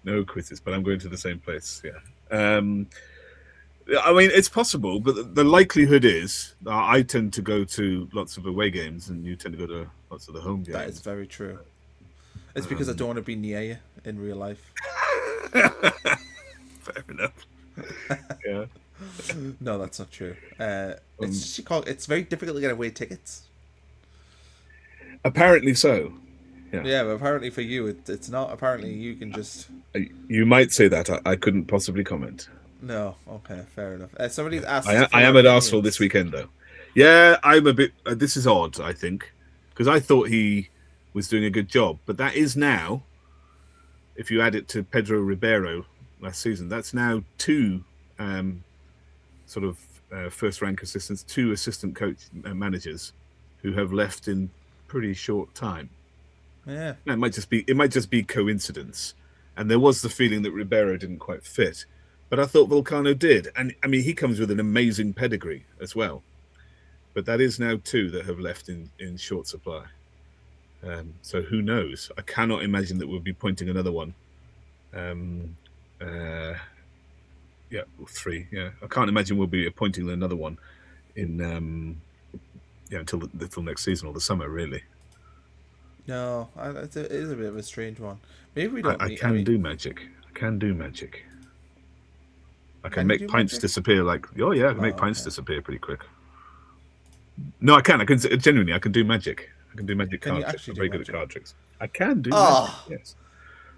No quizzes, but I'm going to the same place. Yeah. I mean, it's possible, but the likelihood is I tend to go to lots of away games, and you tend to go to lots of the home games. That is very true. It's because I don't want to be near you in real life. Fair enough. Yeah. No, that's not true. It's very difficult to get away tickets. Apparently so. Yeah, but apparently for you, it's not. Apparently you can just... You might say that. I couldn't possibly comment. No, okay, fair enough. Somebody's asked... I am at Arsenal this weekend, though. Yeah, I'm a bit... this is odd, I think, because I thought he was doing a good job. But that is now, if you add it to Pedro Ribeiro last season, that's now two sort of first-rank assistants, two assistant coach managers who have left in pretty short time. Yeah, it might just be coincidence, and there was the feeling that Ribeiro didn't quite fit, but I thought Vulcano did, and I mean he comes with an amazing pedigree as well. But that is now two that have left in short supply. So who knows? I cannot imagine that we'll be pointing another one. Three. Yeah, I can't imagine we'll be appointing another one in until next season or the summer, really. No, it is a bit of a strange one. Maybe we don't. I can do magic. I can make pints disappear. I can make pints disappear pretty quick. No, I can. I can genuinely. I can do magic. I can do magic card tricks. I'm very good at card tricks. I can do magic. Yes.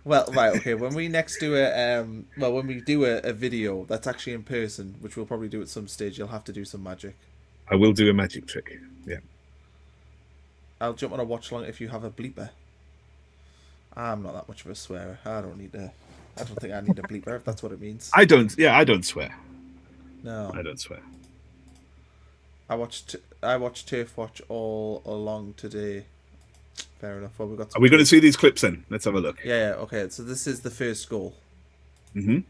Well, right, okay. When we next do when we do a video that's actually in person, which we'll probably do at some stage, you'll have to do some magic. I will do a magic trick. Yeah. I'll jump on a watch along if you have a bleeper. I'm not that much of a swearer. I don't think I need a bleeper if that's what it means. I don't swear. No. I don't swear. I watched Turf Watch all along today. Fair enough. Well, Are we going to see these clips then? Let's have a look. Yeah, okay. So this is the first goal. Mm-hmm.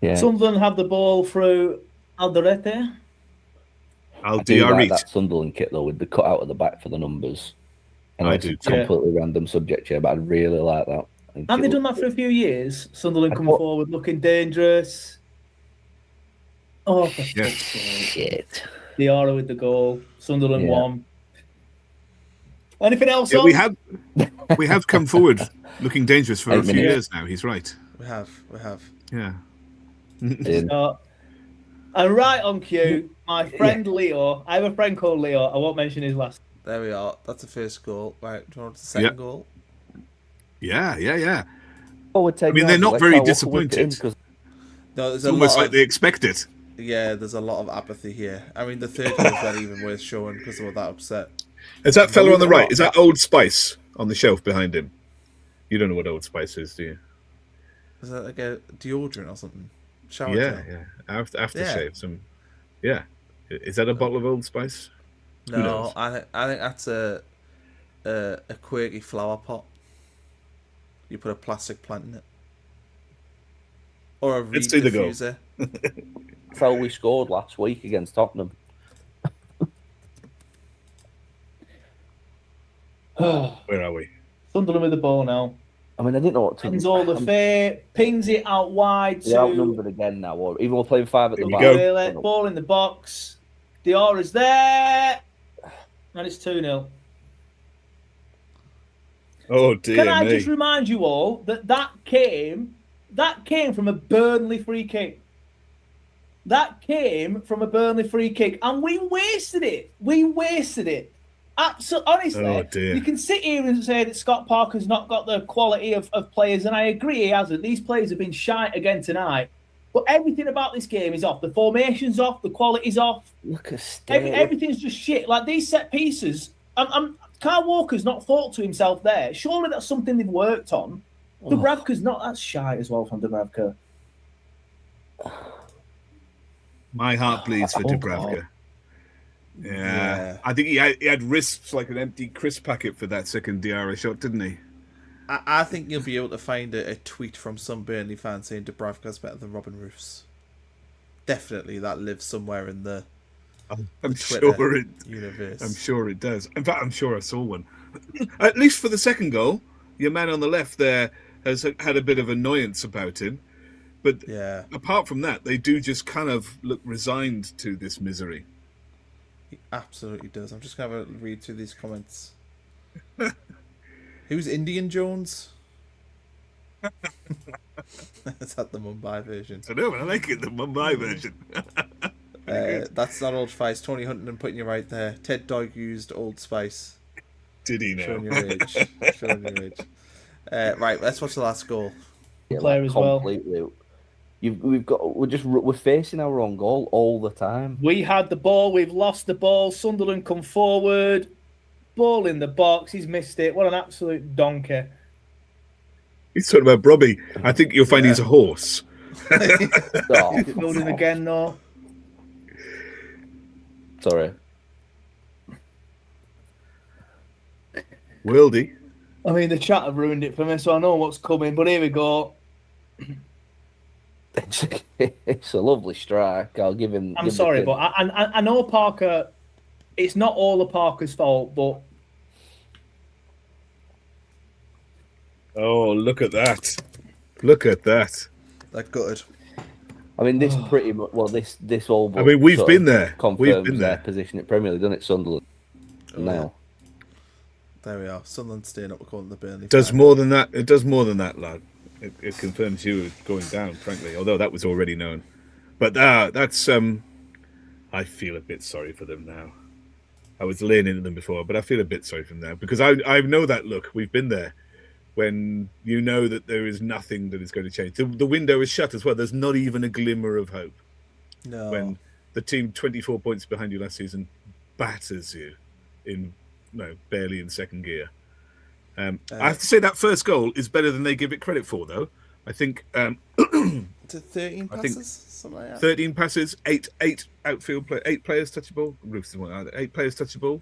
Yeah. Sunderland have the ball through Aldiarit. That Sunderland kit though, with the cut out at the back for the numbers. I know I it's do a too. completely random subject here, but I'd really like that. Have they done that for a few years? Sunderland coming forward, looking dangerous. Oh, for fuck's sake. Shit. Diarra with the goal. Sunderland Yeah. won. Anything else Yeah, on? we have come forward looking dangerous for 8 a few minutes. years now. He's right. We have. Yeah. And right on cue, my friend Leo. I have a friend called Leo. I won't mention his last. There we are. That's the first goal. Right, do you want the second goal? Yeah. Forward 10 I mean, they're yards, not let very Kyle Walker disappointed. whip it in 'cause No, there's It's a almost lot like of, they expect it. yeah, there's a lot of apathy here. I mean, the third goal's not even worth showing because they were that upset. Is that fella on the Believe it or right? not, Is that Old Spice on the shelf behind him? You don't know what Old Spice is, do you? Is that like a deodorant or something? Shower Yeah. gel? Aftershave. Some. Yeah. Is that a bottle of Old Spice? Who No, knows? I think that's a quirky flower pot. You put a plastic plant in it. Or a reed Let's see the goal. diffuser. fell we scored last week against Tottenham. Where are we? Sunderland with the ball now. I mean, I didn't know what to Pins all the fair, pings it out wide They're to outnumbered again now. Or even we're playing 5 at the Here we back. go. Bailey. Ball in the box. Diarra's there. And it's 2-0. Oh dear Can I me! just remind you all that came from a Burnley free kick. That came from a Burnley free kick, and we wasted it. Honestly, Oh, dear. you can sit here and say that Scott Parker's not got the quality of players, and I agree he hasn't. These players have been shite again tonight. But everything about this game is off. The formation's off. The quality's off. Look at State. Everything's just shit. Like these set pieces. Kyle Walker's not thought to himself there. Surely that's something they've worked on. Dubravka's not. That's shite as well from Dubravka. My heart bleeds for Dubravka. Yeah. I think he had risks like an empty crisp packet for that second Diarra shot, didn't he? I think you'll be able to find a tweet from some Burnley fan saying Dubravka's better than Robin Roofs. Definitely, that lives somewhere in the I'm Twitter sure it. universe. I'm sure it does. In fact, I'm sure I saw one. At least for the second goal, your man on the left there has had a bit of annoyance about him. But Yeah, apart from that, they do just kind of look resigned to this misery. he absolutely does. I'm just going to have a read through these comments. Who's Indian Jones? Is that the Mumbai version? I know, but I like it, the Mumbai version. That's not Old Spice. Tony Huntington putting you right there. Ted Dog used Old Spice. Did he now? Showing your age. Showing your age. Right, let's watch the last goal. Player as well. Completely. We're facing our own goal all the time. We had the ball. We've lost the ball. Sunderland come forward. Ball in the box. He's missed it. What an absolute donkey. He's talking about Brobbey. I think you'll find he's a horse. Oh, Building again, though. sorry. Worldy. I mean, the chat have ruined it for me, so I know what's coming. But here we go. It's a lovely strike. I'll give him. I'm sorry, but I know Parker. It's not all of Parker's fault, but Oh, look at that. Look at that. They're gutted. I mean, this pretty much. Well, this all. I mean, we've sort been of there. Confirms We've been their there. position at Premier League, doesn't it? Sunderland. Oh, Now. There we are. Sunderland staying up according to the Burnley. Does fan. more than that. It does more than that, lad. It confirms you going down, frankly. Although that was already known. But that's. I feel a bit sorry for them now. I was laying into them before, but I feel a bit sorry for them now because I know that look. We've been there. When you know that there is nothing that is going to change. The window is shut as well. There's not even a glimmer of hope. No. When the team 24 points behind you last season batters you in barely in second gear. I have to say that first goal is better than they give it credit for, though. I think To 13 I passes? think Something like that. 13 passes, eight outfield play, 8 players touch the ball. Roofs one either. 8 players touch the ball,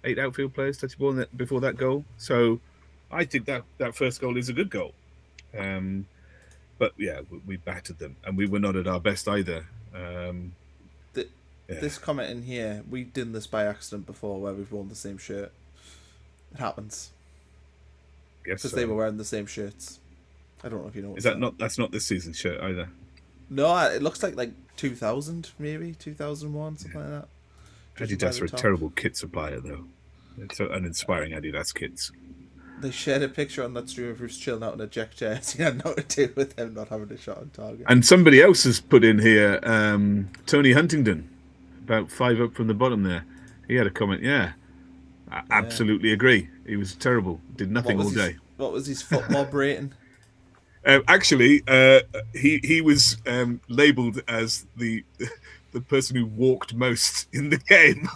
8 outfield players touch the ball before that goal. So I think that first goal is a good goal. But yeah, we battered them, and we were not at our best either. This comment in here, we've done this by accident before where we've worn the same shirt. It happens. Guess Because so. they were wearing the same shirts. I don't know if you know. Is that not? That's not this season's shirt either. No, it looks like 2000, maybe 2001, something like that. Judging by Adidas the are a top. terrible kit supplier, though. It's so uninspiring, Adidas kits. They shared a picture on that stream of Bruce chilling out in a Jack chair. So you had nothing to do with them not having a shot on target. And somebody else has put in here, Tony Huntington, about 5 up from the bottom there. He had a comment. Yeah, I absolutely agree. He was terrible. Did nothing all day. What was his football rating? Actually, he was labelled as the person who walked most in the game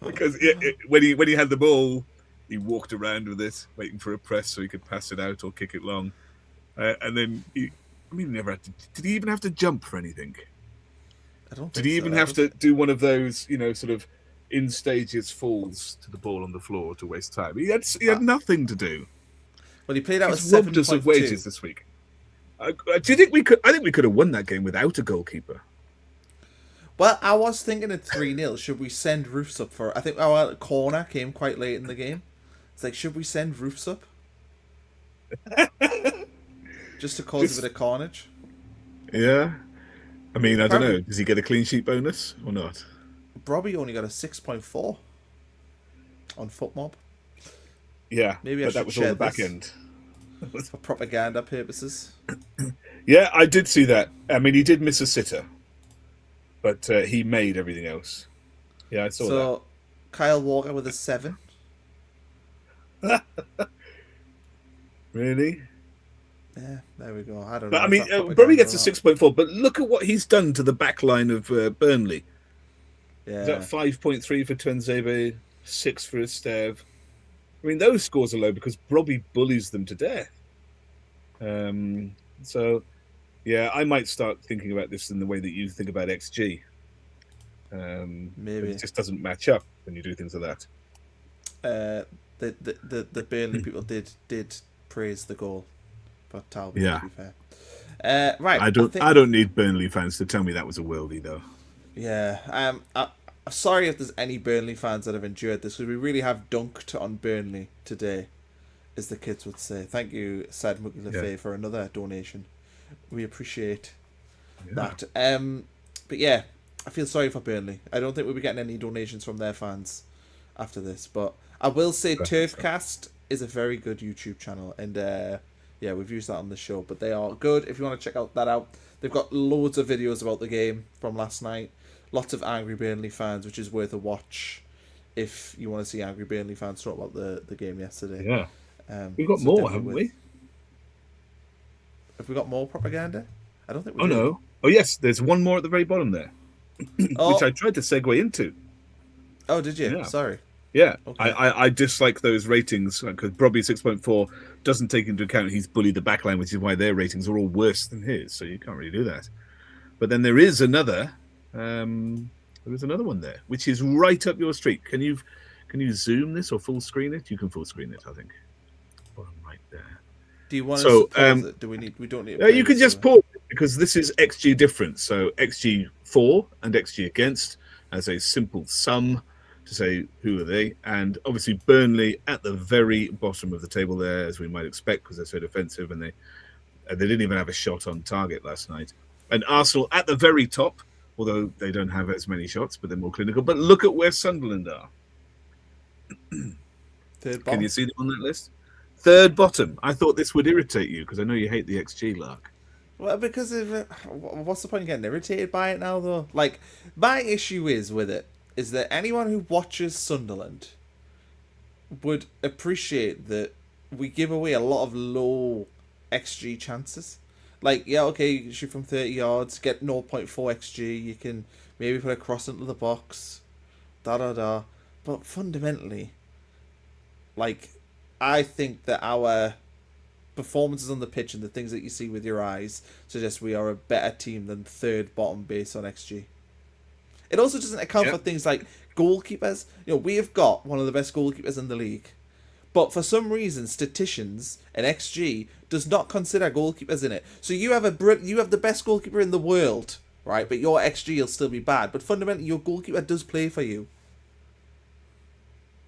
because when he had the ball, he walked around with it, waiting for a press so he could pass it out or kick it long, and then he never had to. Did he even have to jump for anything? I don't. Did he even have to do one of those, sort of in stages falls to the ball on the floor to waste time? He had nothing to do. Well, he played out He's a robbed us of 7.2. wages this week. Do you think we could? I think we could have won that game without a goalkeeper. Well, I was thinking at 3-0, should we send Roofs up for... I think our corner came quite late in the game. It's like, should we send Roofs up? Just to cause a bit of carnage? Yeah. I mean, I don't know. Does he get a clean sheet bonus or not? Brobbey only got a 6.4 on FootMob. Yeah, Maybe I but that should was all the share back this. end. For propaganda purposes. Yeah, I did see that. I mean, he did miss a sitter, but he made everything else. Yeah, I saw that. So, Kyle Walker with a 7. Really? Yeah, there we go. I don't know. But I mean, if that's Brobbey gets a propaganda 6.4, but look at what he's done to the back line of Burnley. or not. Is Yeah. that 5.3 for Twenzebe, 6 for Estev? I mean, those scores are low because Brobbey bullies them to death. So, yeah, I might start thinking about this in the way that you think about XG. Maybe. It just doesn't match up when you do things like that. The Burnley people did praise the goal, but Talbot, Yeah. to be fair. Right. I don't think- need Burnley fans to tell me that was a worldie, though. Yeah. I'm sorry if there's any Burnley fans that have endured this, because we really have dunked on Burnley today, as the kids would say. Thank you, Sad Mookie Lefay, for another donation. We appreciate that. But yeah, I feel sorry for Burnley. I don't think we'll be getting any donations from their fans after this, but I will say Turfcast is a very good YouTube channel, and yeah, we've used that on the show, but they are good. If you want to check that out, they've got loads of videos about the game from last night. Lots of angry Burnley fans, which is worth a watch if you want to see angry Burnley fans talk about the game yesterday. Yeah. We've got so more, definitely haven't worth- we? Have we got more propaganda? I don't think we Oh, do. no. Oh, yes, there's one more at the very bottom there, Oh, which I tried to segue into. oh, did you? Yeah. Sorry. Yeah, Okay. I dislike those ratings because Brobbey 6.4 doesn't take into account he's bullied the backline, which is why their ratings are all worse than his. So you can't really do that. But then there is another one there, which is right up your street. Can you zoom this or full screen it? You can full screen it, I think. Bottom right there. Do you want So, to pause it? Do we need? We don't need. To You play can this, just do we? pause it because this is XG difference. So XG for and XG against as a simple sum to say who are they, and obviously Burnley at the very bottom of the table there, as we might expect, because they're so defensive, and they didn't even have a shot on target last night. And Arsenal at the very top, although they don't have as many shots, but they're more clinical. But look at where Sunderland are. Third Can bomb. you see them on that list? Third bottom. I thought this would irritate you because I know you hate the XG, Lark. Well, because of what's the point of getting irritated by it now, though? Like, my issue with it is that anyone who watches Sunderland would appreciate that we give away a lot of low XG chances. Like, yeah, okay, you can shoot from 30 yards, get 0.4 XG, you can maybe put a cross into the box, da-da-da. But fundamentally, like, I think that our performances on the pitch and the things that you see with your eyes suggest we are a better team than third bottom based on XG. It also doesn't account for things like goalkeepers. You know, we have got one of the best goalkeepers in the league, but for some reason, statisticians and XG does not consider goalkeepers in it. So you have the best goalkeeper in the world, right? But your XG will still be bad. But fundamentally, your goalkeeper does play for you.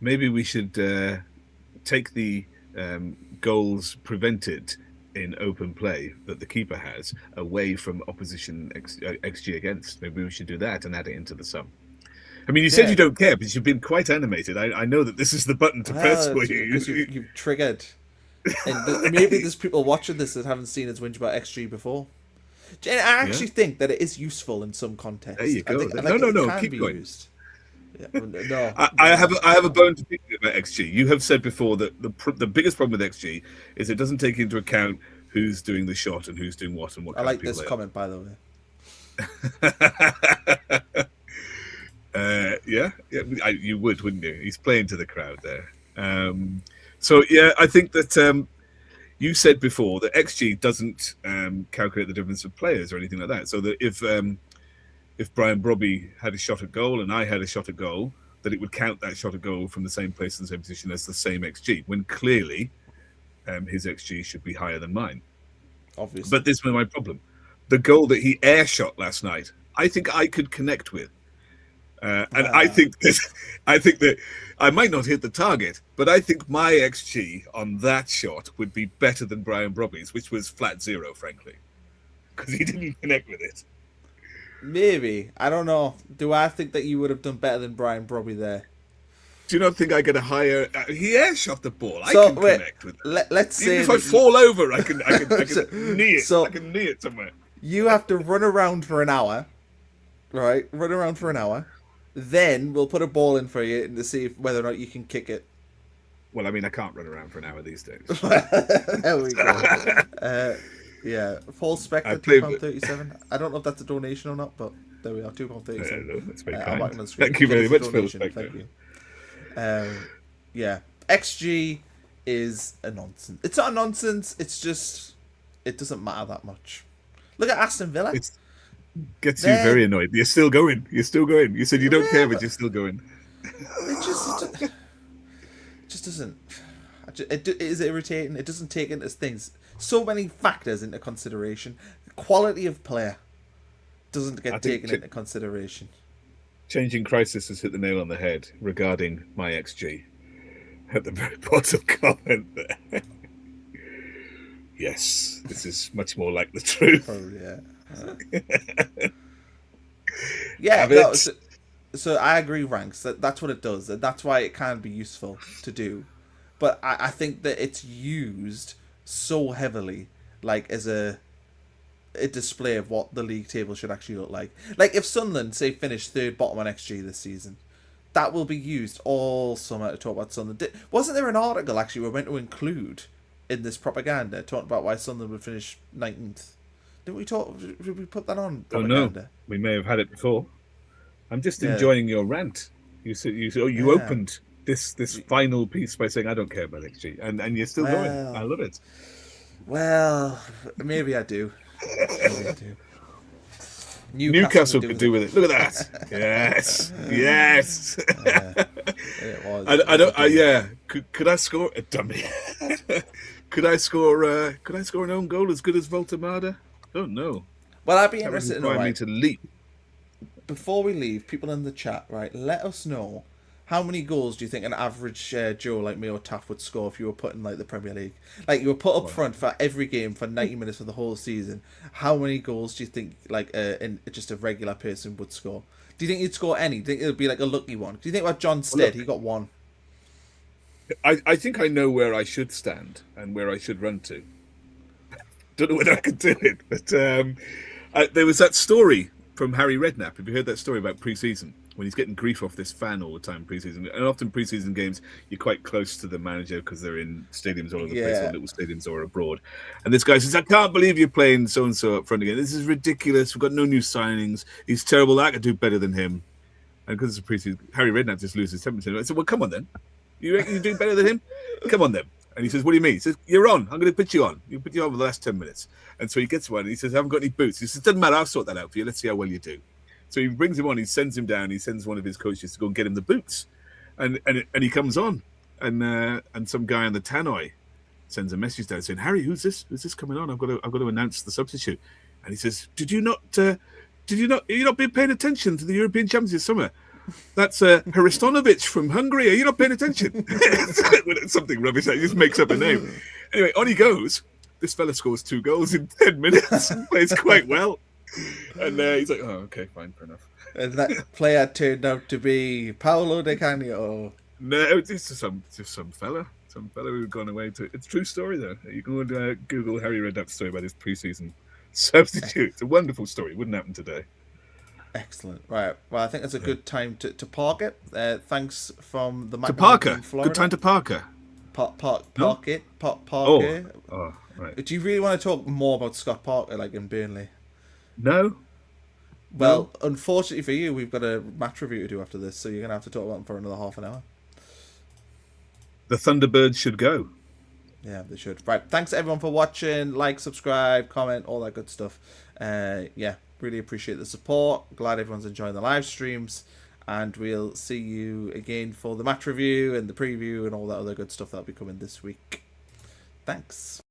maybe we should take the goals prevented in open play that the keeper has away from opposition XG against. Maybe we should do that and add it into the sum. I mean, you said you don't care, but you've been quite animated. I know that this is the button to press for you. You've triggered. And maybe there's people watching this that haven't seen us whinge about XG before. I actually think that it is useful in some context. There you go. No, keep going. Used. Yeah, no, I have a bone to pick about XG. You have said before that the biggest problem with XG is it doesn't take into account who's doing the shot and who's doing what and what. I like this comment, by the way. You would, wouldn't you? He's playing to the crowd there. So I think that you said before that XG doesn't calculate the difference of players or anything like that. So that if Brian Brobbey had a shot at goal and I had a shot at goal, that it would count that shot at goal from the same place and same position as the same XG, when clearly his XG should be higher than mine. Obviously. But this was my problem. The goal that he air shot last night, I think I could connect with. And I think that I might not hit the target, but I think my XG on that shot would be better than Brian Brobbey's, which was flat 0, frankly, because he didn't connect with it. Maybe. I don't know. Do I think that you would have done better than Brian Brobbey there? Do you not think I get a higher? He air shot the ball. I can connect with it. Let's say if I fall over, I can knee it. So I can knee it somewhere. You have to run around for an hour, right? Run around for an hour. Then we'll put a ball in for you to see whether or not you can kick it. Well, I mean, I can't run around for an hour these days. There we go. Full Spectre, £2.37. I don't know if that's a donation or not, but there we are, £2.37. No, that's very kind. Thank you very much, Phil Spectre. Thank you. XG is a nonsense. It's not a nonsense. It's just it doesn't matter that much. Look at Aston Villa. Gets you very annoyed. You're still going. You said you don't care, but you're still going. It just doesn't. It is irritating. It doesn't take into things. So many factors into consideration. Quality of player doesn't get taken into consideration. Changing Crisis has hit the nail on the head regarding my XG. At the very bottom comment there. Yes, this is much more like the truth. Oh, yeah. So I agree, Ranks. That's what it does, and that's why it can be useful to do. But I think that it's used so heavily, like as a display of what the league table should actually look like. Like if Sunderland, say, finished third bottom on XG this season, that will be used all summer to talk about Sunderland. Wasn't there an article actually we're meant to include in this propaganda talking about why Sunderland would finish 19th? Did we put that on propaganda? Oh no, we may have had it before. I'm just enjoying your rant. You opened this final piece by saying I don't care about XG, and you're still going. I love it. Well, maybe I do. Newcastle could do with it. Look at that. Yes. It was. I don't. Could I score a dummy? Could I score an own goal as good as Voltemada? Oh no. Well, I'd be interested in me to leap. Before we leave, people in the chat, right? Let us know how many goals do you think an average Joe like me or Taff would score if you were put in like the Premier League? Like you were put up front for every game for 90 minutes for the whole season. How many goals do you think like just a regular person would score? Do you think you'd score any? Do you think it would be like a lucky one? Do you think about John Stead? He got one. I think I know where I should stand and where I should run to. Don't know whether I could do it, but there was that story from Harry Redknapp. Have you heard that story about pre-season? When he's getting grief off this fan all the time pre-season. And often pre-season games, you're quite close to the manager because they're in stadiums all over the place, or little stadiums or abroad. And this guy says, I can't believe you're playing so-and-so up front again. This is ridiculous. We've got no new signings. He's terrible. I could do better than him. And because it's a pre-season, Harry Redknapp just loses 10%. I said, well, come on then. You reckon you're doing better than him? Come on then. And he says, what do you mean? He says, you're on. I'm going to put you on. You put you on for the last 10 minutes. And so he gets one and he says, I haven't got any boots. He says, doesn't matter. I'll sort that out for you. Let's see how well you do. So he brings him on. He sends him down. He sends one of his coaches to go and get him the boots. And he comes on. And some guy on the tannoy sends a message down saying, Harry, who's this? Who's this coming on? I've got to announce the substitute. And he says, have you not been paying attention to the European Champions this summer? That's Hristonovic from Hungary. Are you not paying attention? Something rubbish. He just makes up a name. Anyway, on he goes. This fella scores 2 goals in 10 minutes and plays quite well. And he's like, oh, okay, fine, fair enough. And that player turned out to be Paolo Di Canio. No, it's just some fella. Some fella who'd gone away to... It's a true story, though. You go and Google Harry Redknapp's story about his pre-season substitute. It's a wonderful story. It wouldn't happen today. Excellent. Right. Well, I think it's a good time to park it. Thanks from the To Parker. Florida. Good time to Parker. Park it. Oh, right. Do you really want to talk more about Scott Parker, like in Burnley? No. Well, unfortunately for you, we've got a match review to do after this, so you're going to have to talk about him for another half an hour. The Thunderbirds should go. Yeah, they should. Right. Thanks everyone for watching. Like, subscribe, comment, all that good stuff. Yeah, really appreciate the support. Glad everyone's enjoying the live streams. And we'll see you again for the match review and the preview and all that other good stuff that'll be coming this week. Thanks.